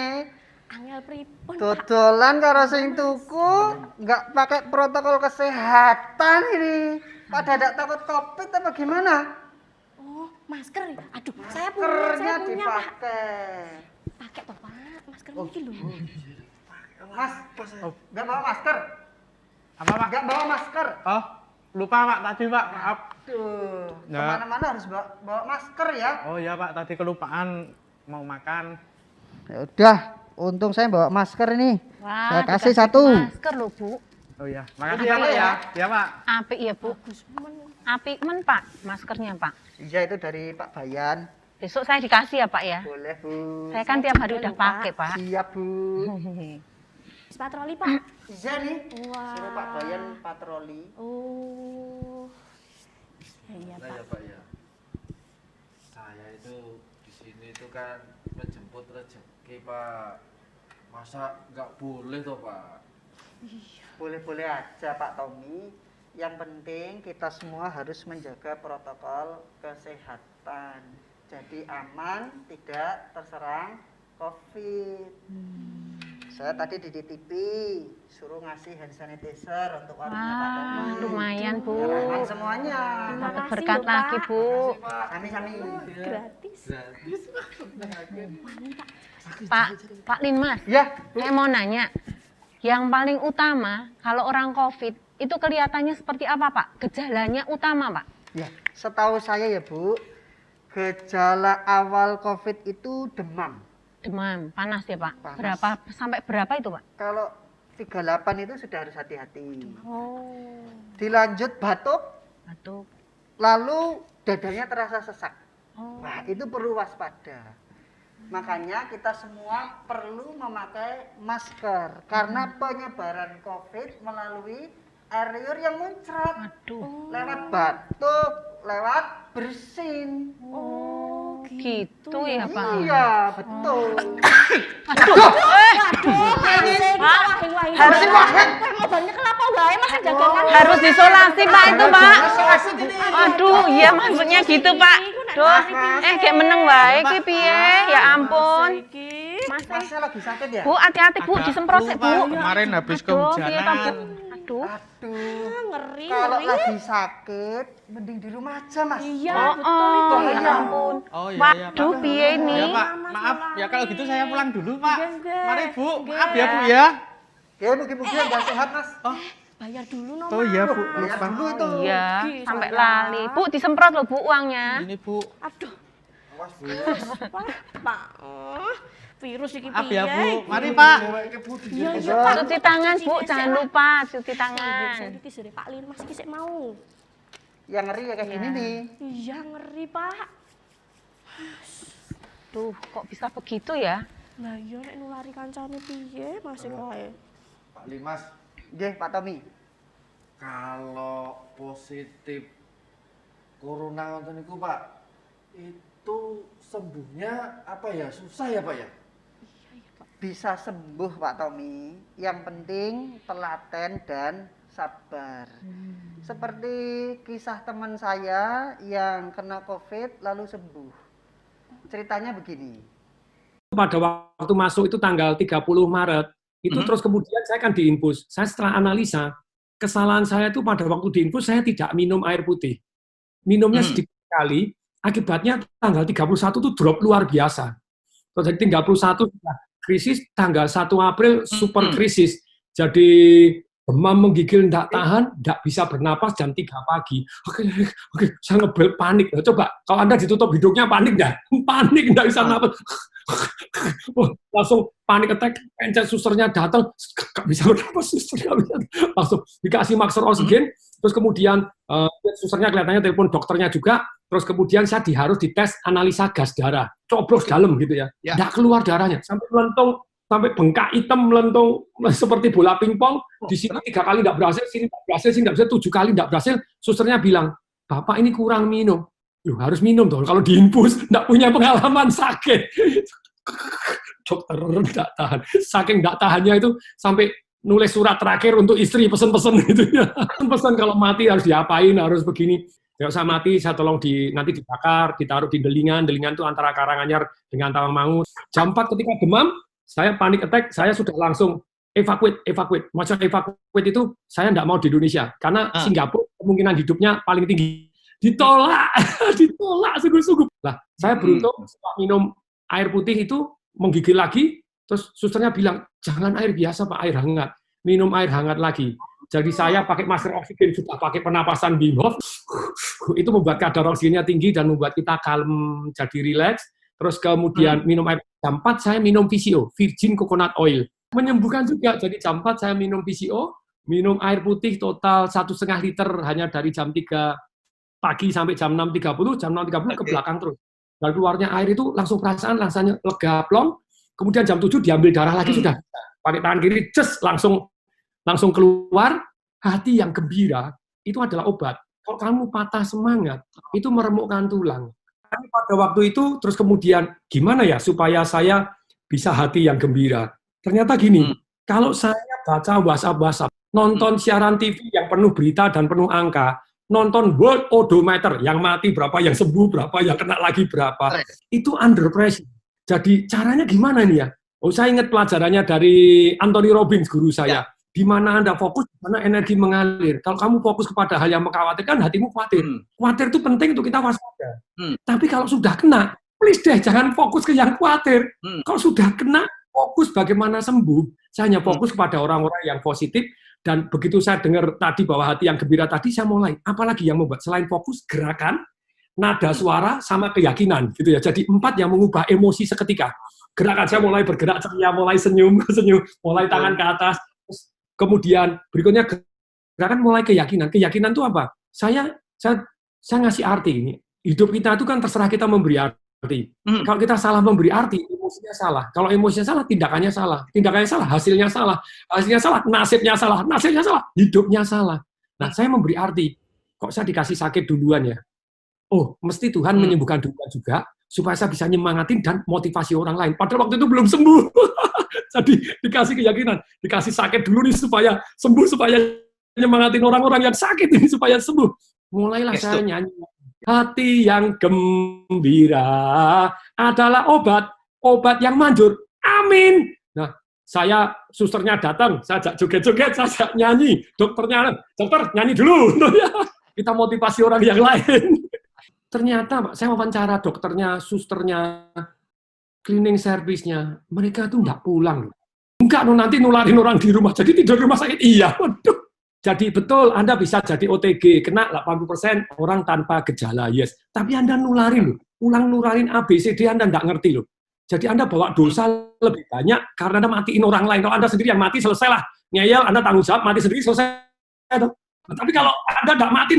Angel pripun, Pak? Dodolan karo sing tuku nggak pakai protokol kesehatan ini. Pada tidak takut Covid apa gimana? Oh, masker ya? Aduh, saya punya, Maskernya Pak. dipakai. Pakai toh, Pak. Masker ini lho. Mas, nggak bawa masker? Apa Pak? Nggak bawa masker? Oh, lupa Pak tadi Pak, maaf. Tuh, Nggak. kemana-mana harus bawa masker ya. Oh iya Pak, tadi kelupaan mau makan. Ya udah, untung saya bawa masker ini. Wah, Saya kasih dikasih satu. Masker loh, Bu. Oh iya, makasih ya Pak ya. Ya Pak. Apik ya, Bu. Apik men, Pak, maskernya, Pak. Iya, itu dari Pak Bayan. Besok saya dikasih ya, Pak ya. Boleh, Bu. Saya kan tiap hari udah pakai, Pak. Siap, Bu. Wis patroli, Pak. Iya nih. Wah. Suruh Pak Bayan patroli. Oh. Iya, Nah ya Pak. Pak ya, saya itu di sini itu kan menjemput rezeki Pak. Masa nggak boleh toh Pak? Boleh-boleh aja Pak Tommy. Yang penting kita semua harus menjaga protokol kesehatan. Jadi aman, tidak terserang COVID. Saya tadi di TV suruh ngasih hand sanitizer untuk warungnya Pak Tommy. Wah, lumayan, Bu. Biar aman semuanya. Dapat Makasih berkat loh, lagi, Pak. Bu. Sami-sami. Gratis. Gratis. Pak Linmas, Ya, Bu. saya mau nanya. Yang paling utama kalau orang COVID itu kelihatannya seperti apa, Pak? Gejalanya utama, Pak? Ya, setahu saya ya Bu, gejala awal COVID itu demam. Demam, panas ya, Pak? Panas. Berapa sampai berapa itu, Pak? Kalau 38 itu sudah harus hati-hati. Oh. Dilanjut batuk, Batuk. lalu dadanya terasa sesak. Oh. Wah, itu perlu waspada. Makanya kita semua perlu memakai masker karena penyebaran COVID melalui air liur yang muncrat. Aduh. Lewat batuk, lewat bersin. Oh, Gitu ya, Pak? Iya, betul. Harus obatnya kenapa wae Mas jagangan? Harus disolasi, Pak, itu, Pak. Aduh, iya maksudnya gitu, Pak. Duh, kayak meneng wae iki piye? Ya ampun. Mas, Masnya lagi sakit ya? Bu, hati-hati, Bu, disemprot sih, Bu. Kemarin habis Aduh, piye toh, Bu? kehujanan. Aduh. Aduh, Ngeri, kalau ngeri. lagi sakit, mending di rumah aja, Mas. Iya, Oh, betul itu. oh, ya ampun. Oh iya, iya, Waduh, Pak. piye ini? Ya Pak, maaf. Ya kalau gitu saya pulang dulu Pak. Enggak. Mari Bu, maaf ya Bu ya. Ya, mugi-mugi udah sehat, Mas. Oh, Bayar dulu no, oh iya Bu. Bayar Lupa. dulu itu. Iya, Rugi sampai saya. lali. Bu, disemprot loh, Bu, uangnya. Ini Bu. Aduh, Awas Bu. Pak. Virus iki Maaf piye? ya Bu. Mari Pak. Iya, iya, Pak. Cuci tangan, Bu, jangan lupa cuci tangan. Iki sire Pak Lin Mas iki sik mau. Yang ngeri ya kayak gini nih. Iya, ngeri, Pak. Duh, kok bisa begitu ya? Lah iya nek nulari kancane piye masih kae. Pak Limas, Nggih, Pak Tommy. kalau positif corona ngoten niku Pak, itu sembuhnya apa ya? Susah ya Pak ya? Bisa sembuh, Pak Tommy. Yang penting telaten dan sabar. Seperti kisah teman saya yang kena COVID lalu sembuh. Ceritanya begini. Pada waktu masuk itu tanggal 30 Maret, itu terus kemudian saya kan diinfus. Saya setelah analisa, kesalahan saya itu pada waktu diinfus saya tidak minum air putih. Minumnya sedikit sekali, akibatnya tanggal 31 itu drop luar biasa. Terus dari 31 sudah krisis, tanggal 1 April super krisis. Jadi demam menggigil, tidak tahan, tidak bisa bernapas jam 3 pagi. Oke, saya ngebel panik. Coba, kalau Anda ditutup hidungnya panik enggak? Panik, enggak bisa napas. Langsung panik attack, pencet susternya datang, nggak bisa bernapas, suster nggak bisa. Langsung dikasih masker oksigen, terus kemudian susternya kelihatannya telepon dokternya juga, terus kemudian saya harus dites analisa gas darah, coblos dalam gitu ya, nggak keluar darahnya, sampai melentung, sampai bengkak hitam melentung seperti bola pingpong. Di sini 3 kali nggak berhasil, sini nggak berhasil, sini nggak berhasil, 7 kali nggak berhasil. Susternya bilang, Bapak ini kurang minum. Loh, harus minum dong. Kalau diinfus, nggak punya pengalaman sakit. Dokter nggak tahan. Saking nggak tahannya itu sampai nulis surat terakhir untuk istri, pesen-pesen gitu ya. Pesan kalau mati harus diapain, harus begini. Kalau saya mati, saya tolong nanti dibakar, ditaruh di Delingan. Delingan itu antara Karanganyar dengan Tawangmangu. Jam 4 ketika demam, saya panik attack, saya sudah langsung evakuate. Maksud evakuate itu, saya tidak mau di Indonesia. Karena Singapura kemungkinan hidupnya paling tinggi. Ditolak, ditolak sungguh-sungguh. Lah, saya beruntung setelah minum air putih itu, menggigil lagi, terus susternya bilang, jangan air biasa Pak, air hangat. Minum air hangat lagi. Jadi saya pakai masker oksigen, sudah pakai penapasan Wim Hof, itu membuat kadar oksigennya tinggi dan membuat kita kalem, jadi rileks. Terus kemudian minum air, jam 4 saya minum VCO, Virgin Coconut Oil. Menyembuhkan juga, jadi jam 4 saya minum VCO, minum air putih total 1,5 liter hanya dari jam 3 pagi sampai jam 6.30, jam 6.30 ke belakang terus. Dan keluarnya air itu langsung perasaan, langsung lega plong, kemudian jam 7 diambil darah lagi sudah. Pakai tangan kiri, langsung keluar. Hati yang gembira itu adalah obat. Kalau kamu patah semangat, itu meremukkan tulang. Tapi pada waktu itu, terus kemudian gimana ya supaya saya bisa hati yang gembira? Ternyata gini, kalau saya baca WhatsApp, nonton siaran TV yang penuh berita dan penuh angka, nonton World Odometer, yang mati berapa, yang sembuh berapa, yang kena lagi berapa, itu under pressure. Jadi caranya gimana nih ya? Oh, saya ingat pelajarannya dari Anthony Robbins, guru saya. Di mana Anda fokus, di mana energi mengalir. Kalau kamu fokus kepada hal yang mengkhawatirkan, hatimu khawatir. Khawatir itu penting untuk kita waspada. Tapi kalau sudah kena, please deh, jangan fokus ke yang khawatir. Kalau sudah kena, fokus bagaimana sembuh. Saya hanya fokus kepada orang-orang yang positif, dan begitu saya dengar tadi bahwa hati yang gembira tadi, saya mulai. Apalagi yang membuat selain fokus, gerakan, nada suara, sama keyakinan. Gitu ya. Jadi 4 yang mengubah emosi seketika. Gerakan saya mulai bergerak ceria, mulai senyum, mulai tangan ke atas. Kemudian berikutnya gerakan mulai keyakinan. Keyakinan itu apa? Saya ngasih arti ini. Hidup kita itu kan terserah kita memberi arti. Kalau kita salah memberi arti, emosinya salah. Kalau emosinya salah, tindakannya salah. Tindakannya salah, hasilnya salah. Hasilnya salah, nasibnya salah. Nasibnya salah, hidupnya salah. Nah, saya memberi arti. Kok saya dikasih sakit duluan ya? Oh, mesti Tuhan menyembuhkan duluan juga, supaya saya bisa nyemangatin dan motivasi orang lain. Padahal waktu itu belum sembuh. Jadi dikasih keyakinan, dikasih sakit dulu nih supaya sembuh, supaya nyemangatin orang-orang yang sakit ini supaya sembuh. Mulailah saya nyanyi. Hati yang gembira adalah obat yang manjur. Amin. Nah, susternya datang, saya ajak joget-joget, saya ajak nyanyi. Dokter nyanyi dulu. Kita motivasi orang yang lain. Ternyata Pak, saya wawancara dokternya, susternya, cleaning service-nya, mereka tuh nggak pulang. Enggak, nanti nularin orang di rumah, jadi tidur di rumah sakit. Iya, waduh. Jadi betul, Anda bisa jadi OTG, kena 80% orang tanpa gejala, yes. Tapi Anda nularin loh, nularin ABCD Anda nggak ngerti loh. Jadi Anda bawa dosa lebih banyak karena Anda matiin orang lain. Kalau Anda sendiri yang mati, selesailah. Ngeyel, Anda tanggung jawab, mati sendiri, selesai. Tapi kalau Anda nggak mati,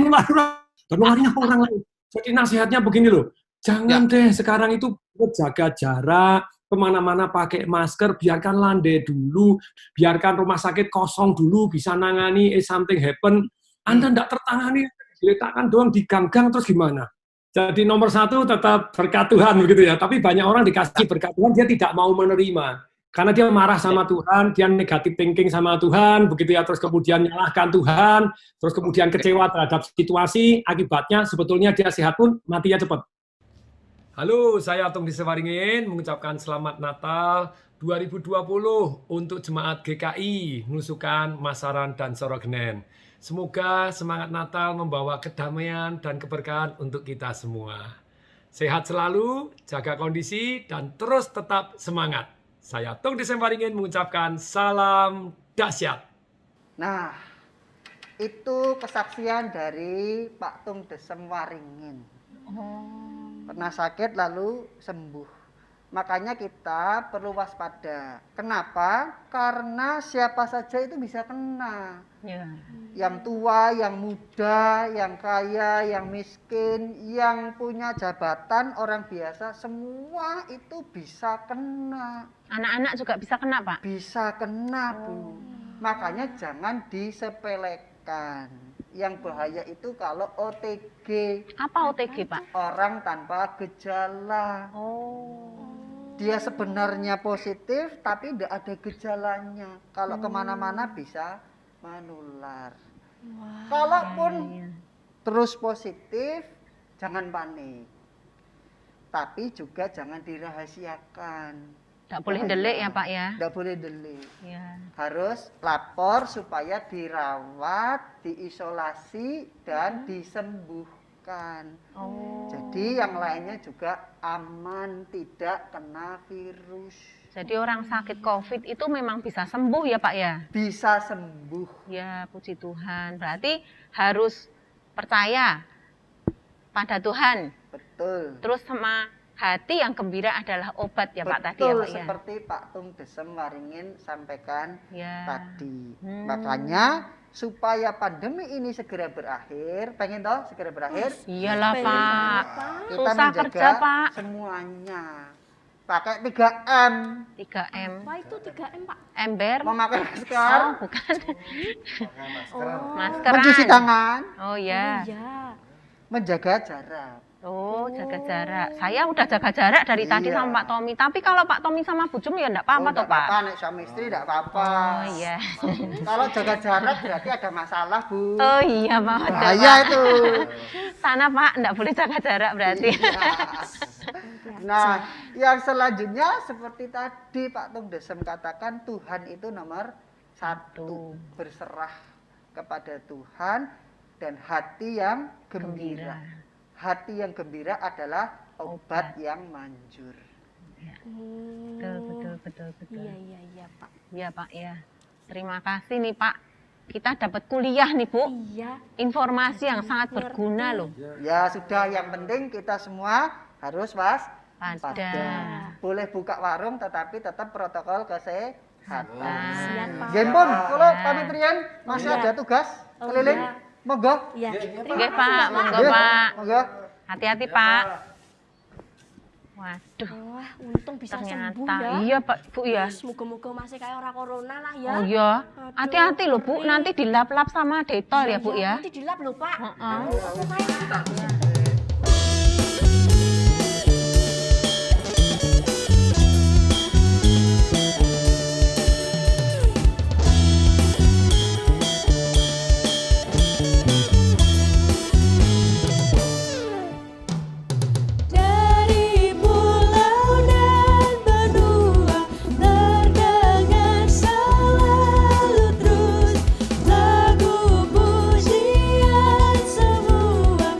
nularin orang lain. Jadi nasihatnya begini loh, jangan deh sekarang itu jaga jarak, kemana-mana pakai masker, biarkan landai dulu, biarkan rumah sakit kosong dulu, bisa nangani, something happen. Anda tidak tertangani, diletakkan doang di gang-gang, terus gimana? Jadi nomor 1 tetap berkat Tuhan, begitu ya. Tapi banyak orang dikasih berkat Tuhan, dia tidak mau menerima. Karena dia marah sama Tuhan, dia negatif thinking sama Tuhan, begitu ya, terus kemudian nyalahkan Tuhan, terus kemudian kecewa terhadap situasi, akibatnya sebetulnya dia sehat pun matinya cepat. Halo, saya Atung Disewaringin mengucapkan selamat Natal 2020 untuk Jemaat GKI, Nusukan, Masaran, dan Sorogenen. Semoga semangat Natal membawa kedamaian dan keberkahan untuk kita semua. Sehat selalu, jaga kondisi, dan terus tetap semangat. Saya Tung Disewaringin mengucapkan salam dahsyat. Nah, itu kesaksian dari Pak Tung Disewaringin. Pernah sakit lalu sembuh. Makanya kita perlu waspada. Kenapa? Karena siapa saja itu bisa kena. Yang tua, yang muda, yang kaya, yang miskin, yang punya jabatan, orang biasa, semua itu bisa kena. Anak-anak juga bisa kena, Pak? Bisa kena, Bu. Makanya jangan disepelekan. Yang bahaya itu kalau OTG. Apa OTG, Pak? Orang tanpa gejala. dia sebenarnya positif tapi tidak ada gejalanya. Kalau kemana-mana bisa menular. Kalaupun terus positif, jangan panik. Tapi juga jangan dirahasiakan. Tidak boleh delik ya Pak ya? Tidak boleh delik. Ya. Harus lapor supaya dirawat, diisolasi, dan disembuhkan. Oh. Jadi yang lainnya juga aman, tidak kena virus. Jadi orang sakit COVID itu memang bisa sembuh ya Pak ya? Bisa sembuh. Ya, puji Tuhan. Berarti harus percaya pada Tuhan. Betul. Terus sama hati yang gembira adalah obat ya Pak tadi ya Betul, Pak ya? seperti Pak Tung Desem Waringin sampaikan Ya. tadi. Makanya supaya pandemi ini segera berakhir, pengen toh segera berakhir? Iyalah Pak. Kita Susah menjaga kerja Pak. semuanya. Pakai 3M. 3M. Wah itu 3M Pak. Ember. Memakai masker, Oh, bukan. Oh. Maskeran. mencuci tangan, Oh ya. Iya. menjaga jarak. Oh, jaga jarak. Saya udah jaga jarak dari tadi Iya. sama Pak Tommy. Tapi kalau Pak Tommy sama Bu Jum ya enggak apa-apa Oh, toh nggak Pak. apa-apa, nek suami istri enggak apa-apa. Oh iya. Kalau jaga jarak berarti ada masalah, Bu. Oh iya Pak. Ada, Bahaya Pak. itu. Sana Pak, enggak boleh jaga jarak berarti. Nah, yang selanjutnya seperti tadi Pak Tung Desem katakan, Tuhan itu nomor satu. Berserah kepada Tuhan dan hati yang gembira. Hati yang gembira adalah obat yang manjur. Betul. Iya Pak. Iya Pak ya. Terima kasih nih Pak. Kita dapat kuliah nih Bu. Iya. Informasi yang sangat berguna loh. Ya sudah, yang penting kita semua harus Pada. Boleh buka warung tetapi tetap protokol kesehatan. Siap Pak. Gempon, kalau pamit riyen masih Iya. ada tugas Oh, keliling. iya. Monggo. Iya. Oke Pak, monggo Iya, Pak. Monggo. Hati-hati Pak. Waduh. Wah, untung bisa sembuh Ternyata ya. iya Pak Bu ya. Semoga-moga masih kayak orang corona lah ya. Oh iya. Aduh. Hati-hati loh Bu, nanti dilap-lap sama detol ya Bu ya. Nanti dilap loh Pak. Heeh. Aku kayak Dari pulau dan benua terdengar selalu terus lagu pujian semua.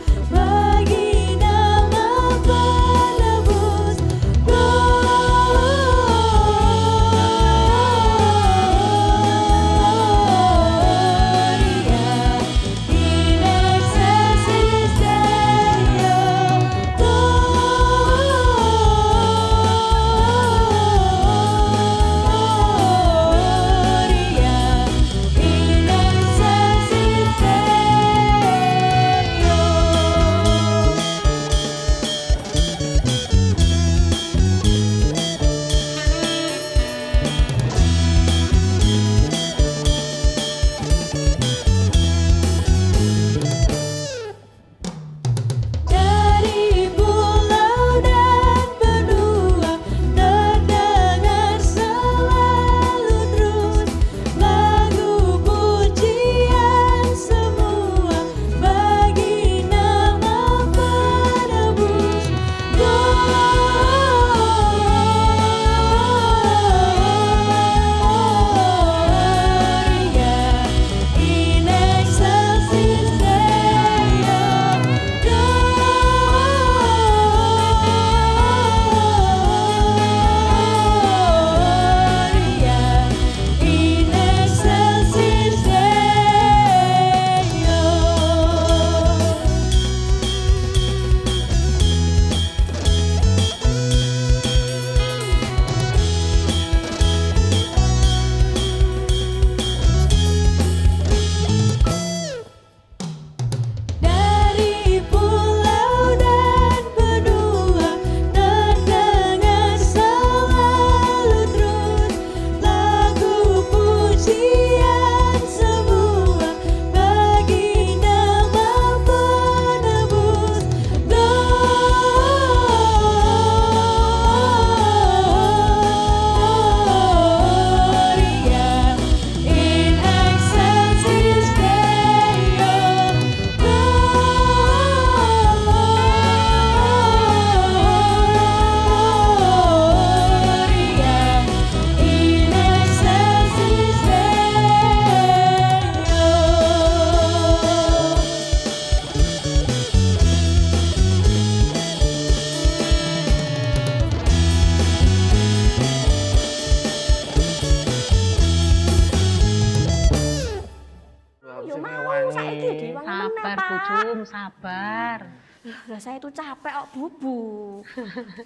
Sabar, Bujum, sabar. Lah saya itu capek kok bubu.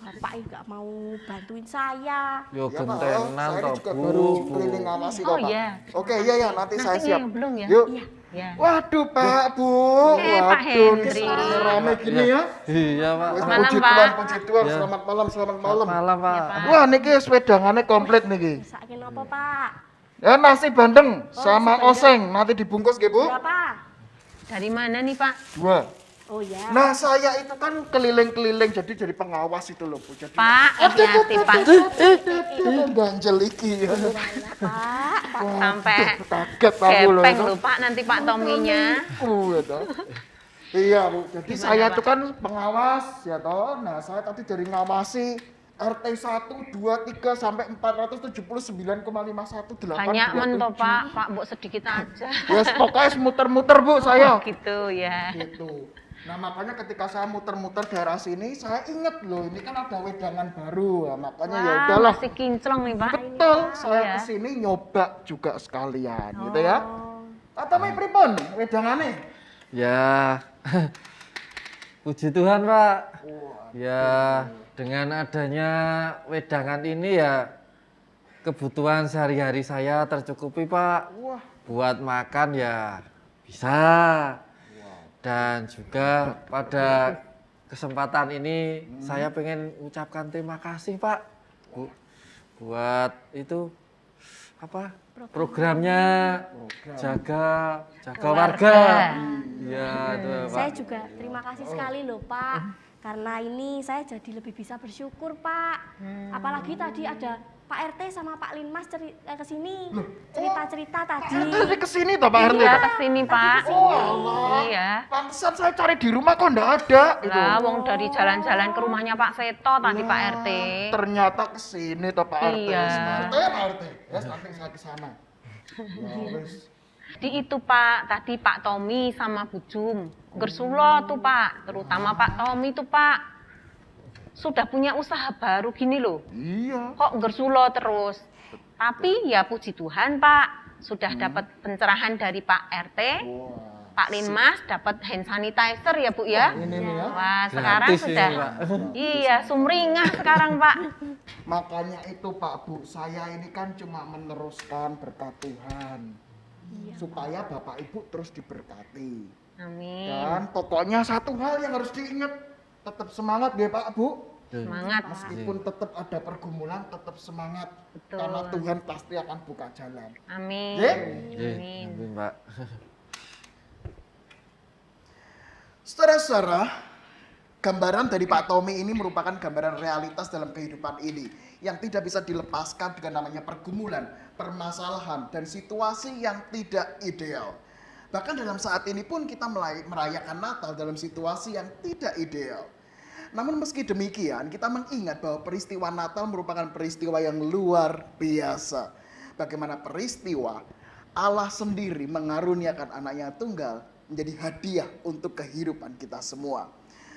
Bapak nggak mau bantuin saya. Yo Ya, Pak, gentenan saya toh, juga Bu. baru keliling ngawasi kok, Oh Pak. iya. Oke, iya, nanti saya Nanti siap. yang belum ya? Yuk. Ya. Waduh, Pak, Bu. Pak Waduh, Hendri. ini rame gini ya. Iya, Pak. Wes, Malam, puji Pak. Tuhan, puji Tuhan. Ya. Selamat malam, selamat malam. Malam, Pak. Wah, niki sepedangane komplit niki. Saking apa Pak? Ya, nasi bandeng sama nasi oseng. Nanti dibungkus nggih, Bu. Berapa? Dari mana nih, Pak? 2. Oh ya. Nah, saya itu kan keliling-keliling jadi pengawas itu loh, Bu. Jadi Pak, hati-hati, Pak. ganjel iki. Pak. Sampai Kaget aku loh. gepeng lho, Pak, nanti Pak Tominya. Ya toh. Iya, Bu. Jadi saya itu kan pengawas ya toh. Nah, saya tadi dari ngawasi RT 1, 2, 3 sampai 479,518. Banyak mentok, Pak. Pak, Mbok sedikit aja. Ya, pokoknya muter-muter, Bu, saya. Gitu ya. Gitu. Nah, makanya ketika saya muter-muter daerah sini, saya inget loh, ini kan ada wedangan baru. Nah, makanya ya Wah, udahlah. masih kinclong nih, Pak. Betul, saya ya. kesini nyoba juga sekalian, gitu ya. Atau mai pripun wedangane? Ya, puji Tuhan, Pak. Ya, dengan adanya wedangan ini ya kebutuhan sehari-hari saya tercukupi, Pak. Wah. Buat makan ya bisa. Dan juga pada kesempatan ini saya pengen ucapkan terima kasih, Pak. Buat itu apa? Programnya jaga warga. Iya, itu, Pak. Saya juga terima kasih sekali loh Pak. Karena ini saya jadi lebih bisa bersyukur Pak. Apalagi tadi ada Pak RT sama Pak Linmas kesini cerita-cerita tadi. Tadi kesini toh Pak RT? Iya, kesini, Pak. Oh, Allah. Iya. Pantesan saya cari di rumah kok enggak ada. Lah, wong dari jalan-jalan ke rumahnya Pak Seto tadi, Pak RT. Ternyata kesini toh Pak RT. Iya. Pak RT. Ya, nanti saya ke sana. Ya, wes. Di itu, Pak, tadi Pak Tommy sama Bujum gersulo tuh, Pak. Terutama Pak Tommy tuh, Pak. Sudah punya usaha baru gini loh. Iya. Kok gersulo terus. Tapi ya puji Tuhan, Pak. Sudah dapat pencerahan dari Pak RT. Pak Linmas dapat hand sanitizer ya, Bu ya. Ini nih ya. Wah, sekarang Gratis ini, sudah. Pak. Iya, sumringah sekarang, Pak. Makanya itu Pak Bu, saya ini kan cuma meneruskan berkat Tuhan. Supaya Bapak Ibu terus diberkati. Amin. Dan pokoknya satu hal yang harus diingat. Tetap semangat ya Pak Bu. Semangat. Meskipun tetap ada pergumulan, tetap semangat. Betul. Karena Tuhan pasti akan buka jalan. Amin. Ya? Amin. Amin, Pak. Saudara-saudara, gambaran dari Pak Tommy ini merupakan gambaran realitas dalam kehidupan ini yang tidak bisa dilepaskan dengan namanya pergumulan, permasalahan, dan situasi yang tidak ideal. Bahkan dalam saat ini pun kita merayakan Natal dalam situasi yang tidak ideal. Namun meski demikian, kita mengingat bahwa peristiwa Natal merupakan peristiwa yang luar biasa. Bagaimana peristiwa Allah sendiri mengaruniakan anaknya tunggal menjadi hadiah untuk kehidupan kita semua.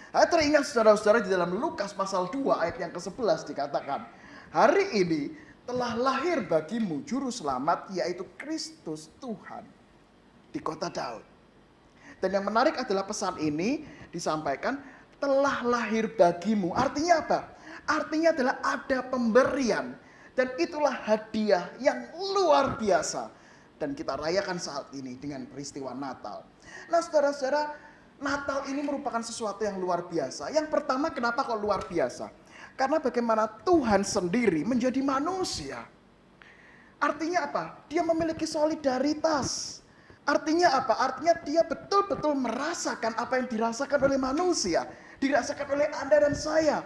Saya teringat saudara-saudara di dalam Lukas pasal 2 ayat yang ke-11 dikatakan, hari ini telah lahir bagimu juru selamat yaitu Kristus Tuhan di kota Daud. Dan yang menarik adalah pesan ini disampaikan telah lahir bagimu. Artinya apa? Artinya adalah ada pemberian. Dan itulah hadiah yang luar biasa. Dan kita rayakan saat ini dengan peristiwa Natal. Nah saudara-saudara, Natal ini merupakan sesuatu yang luar biasa. Yang pertama, kenapa kok luar biasa? Karena bagaimana Tuhan sendiri menjadi manusia. Artinya apa? Dia memiliki solidaritas. Artinya apa? Artinya dia betul-betul merasakan apa yang dirasakan oleh manusia. Dirasakan oleh Anda dan saya.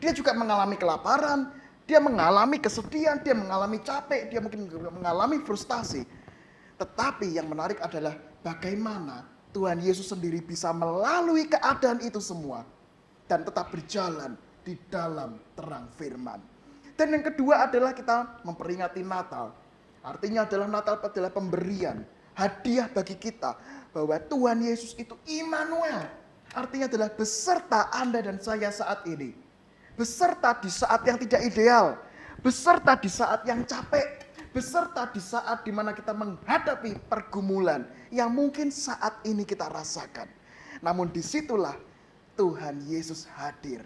Dia juga mengalami kelaparan, dia mengalami kesedihan, dia mengalami capek, dia mungkin mengalami frustasi. Tetapi yang menarik adalah bagaimana Tuhan Yesus sendiri bisa melalui keadaan itu semua. Dan tetap berjalan di dalam terang firman. Dan yang kedua adalah kita memperingati Natal. Artinya adalah Natal adalah pemberian. Hadiah bagi kita bahwa Tuhan Yesus itu Immanuel. Artinya adalah beserta Anda dan saya saat ini. Beserta di saat yang tidak ideal. Beserta di saat yang capek. beserta di saat dimana kita menghadapi pergumulan yang mungkin saat ini kita rasakan. Namun disitulah Tuhan Yesus hadir.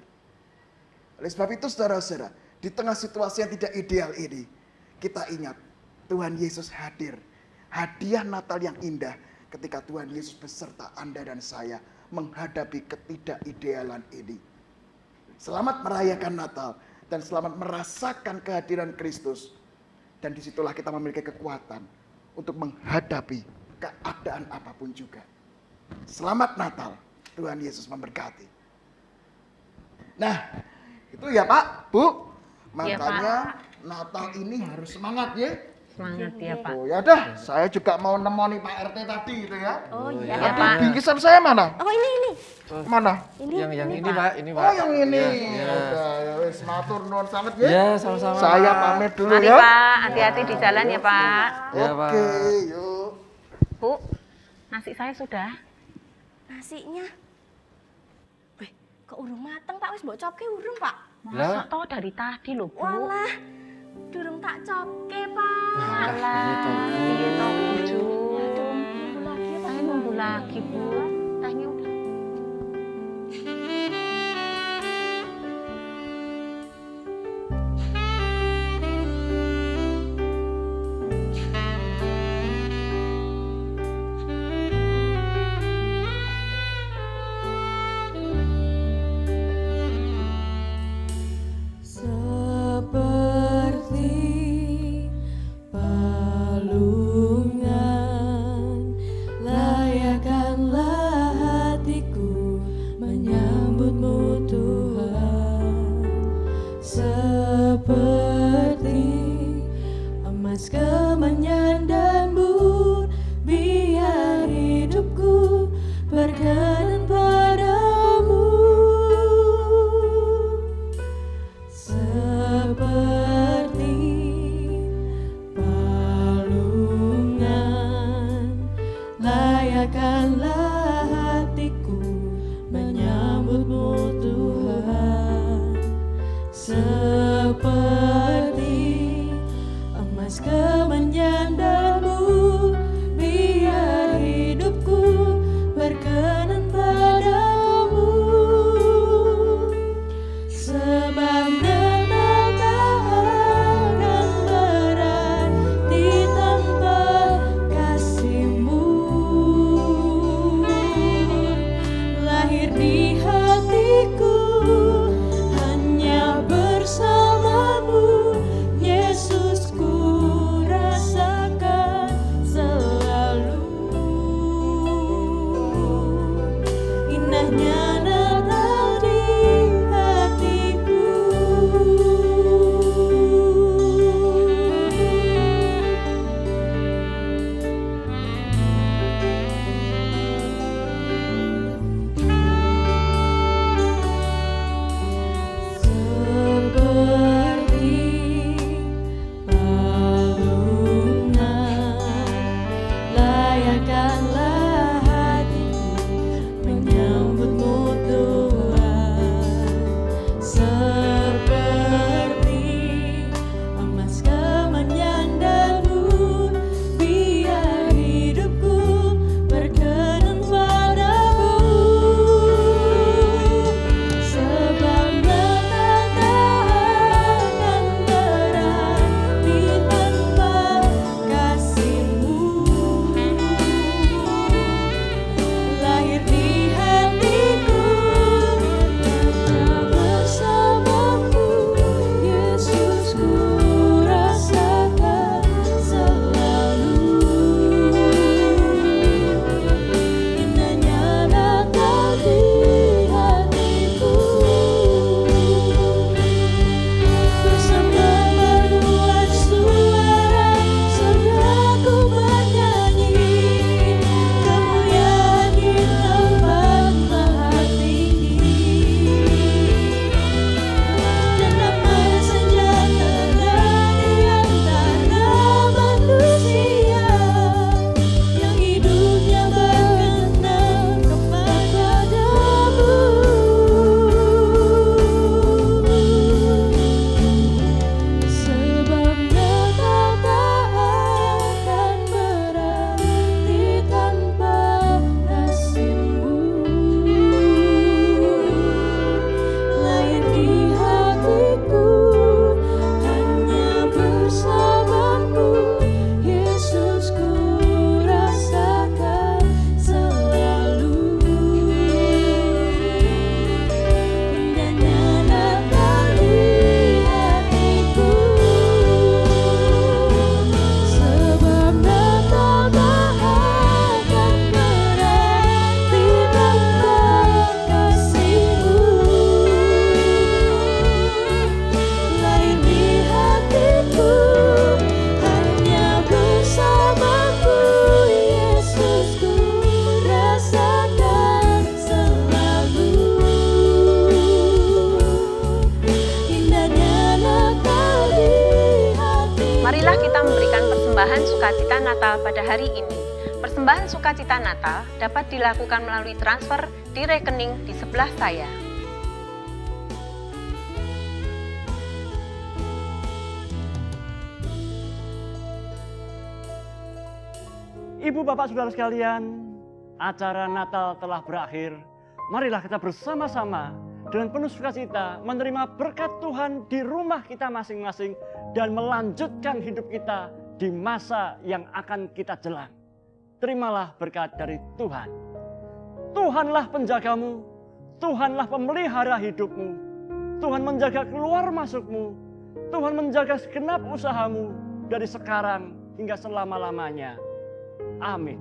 Oleh sebab itu saudara-saudara, di tengah situasi yang tidak ideal ini, kita ingat Tuhan Yesus hadir. Hadiah Natal yang indah ketika Tuhan Yesus beserta Anda dan saya menghadapi ketidakidealan ini. Selamat merayakan Natal dan selamat merasakan kehadiran Kristus. Dan disitulah kita memiliki kekuatan untuk menghadapi keadaan apapun juga. Selamat Natal, Tuhan Yesus memberkati. Nah, itu ya Pak, Bu. Makanya Natal ini harus semangat ya. Semangat ya Pak. Oh ya dah, saya juga mau nemoni Pak RT tadi gitu ya. Oh iya. Ya, Tapi Pak. bingkisan saya mana? Oh ini. Mana? Yang ini Pak, ini Pak. Oh yang ini. Iya. Udah, ya wis matur nuwun sangat ya. Ya, sama-sama. Saya pamit dulu Mari ya. Pak, hati-hati di jalan ya Pak. Ya, Pak. Oke, yuk. Bu, nasi saya sudah. Nasinya. Kok urung mateng Pak, wis mbok copke urung Pak. Masa toh dari tadi loh Bu. Walah, durung tak copke Pak. Alah, piye toh Bu? Nunggu lagi ya Pak. Saya nunggu lagi Bu. Tehnya udah. Seperti palungan layakkanlah Natal pada hari ini. Persembahan sukacita Natal dapat dilakukan melalui transfer di rekening di sebelah saya. Ibu, Bapak, Saudara sekalian, acara Natal telah berakhir. Marilah kita bersama-sama dengan penuh sukacita menerima berkat Tuhan di rumah kita masing-masing dan melanjutkan hidup kita di masa yang akan kita jelang. Terimalah berkat dari Tuhan. Tuhanlah penjagamu, Tuhanlah pemelihara hidupmu. Tuhan menjaga keluar masukmu, Tuhan menjaga segenap usahamu dari sekarang hingga selama-lamanya. Amin.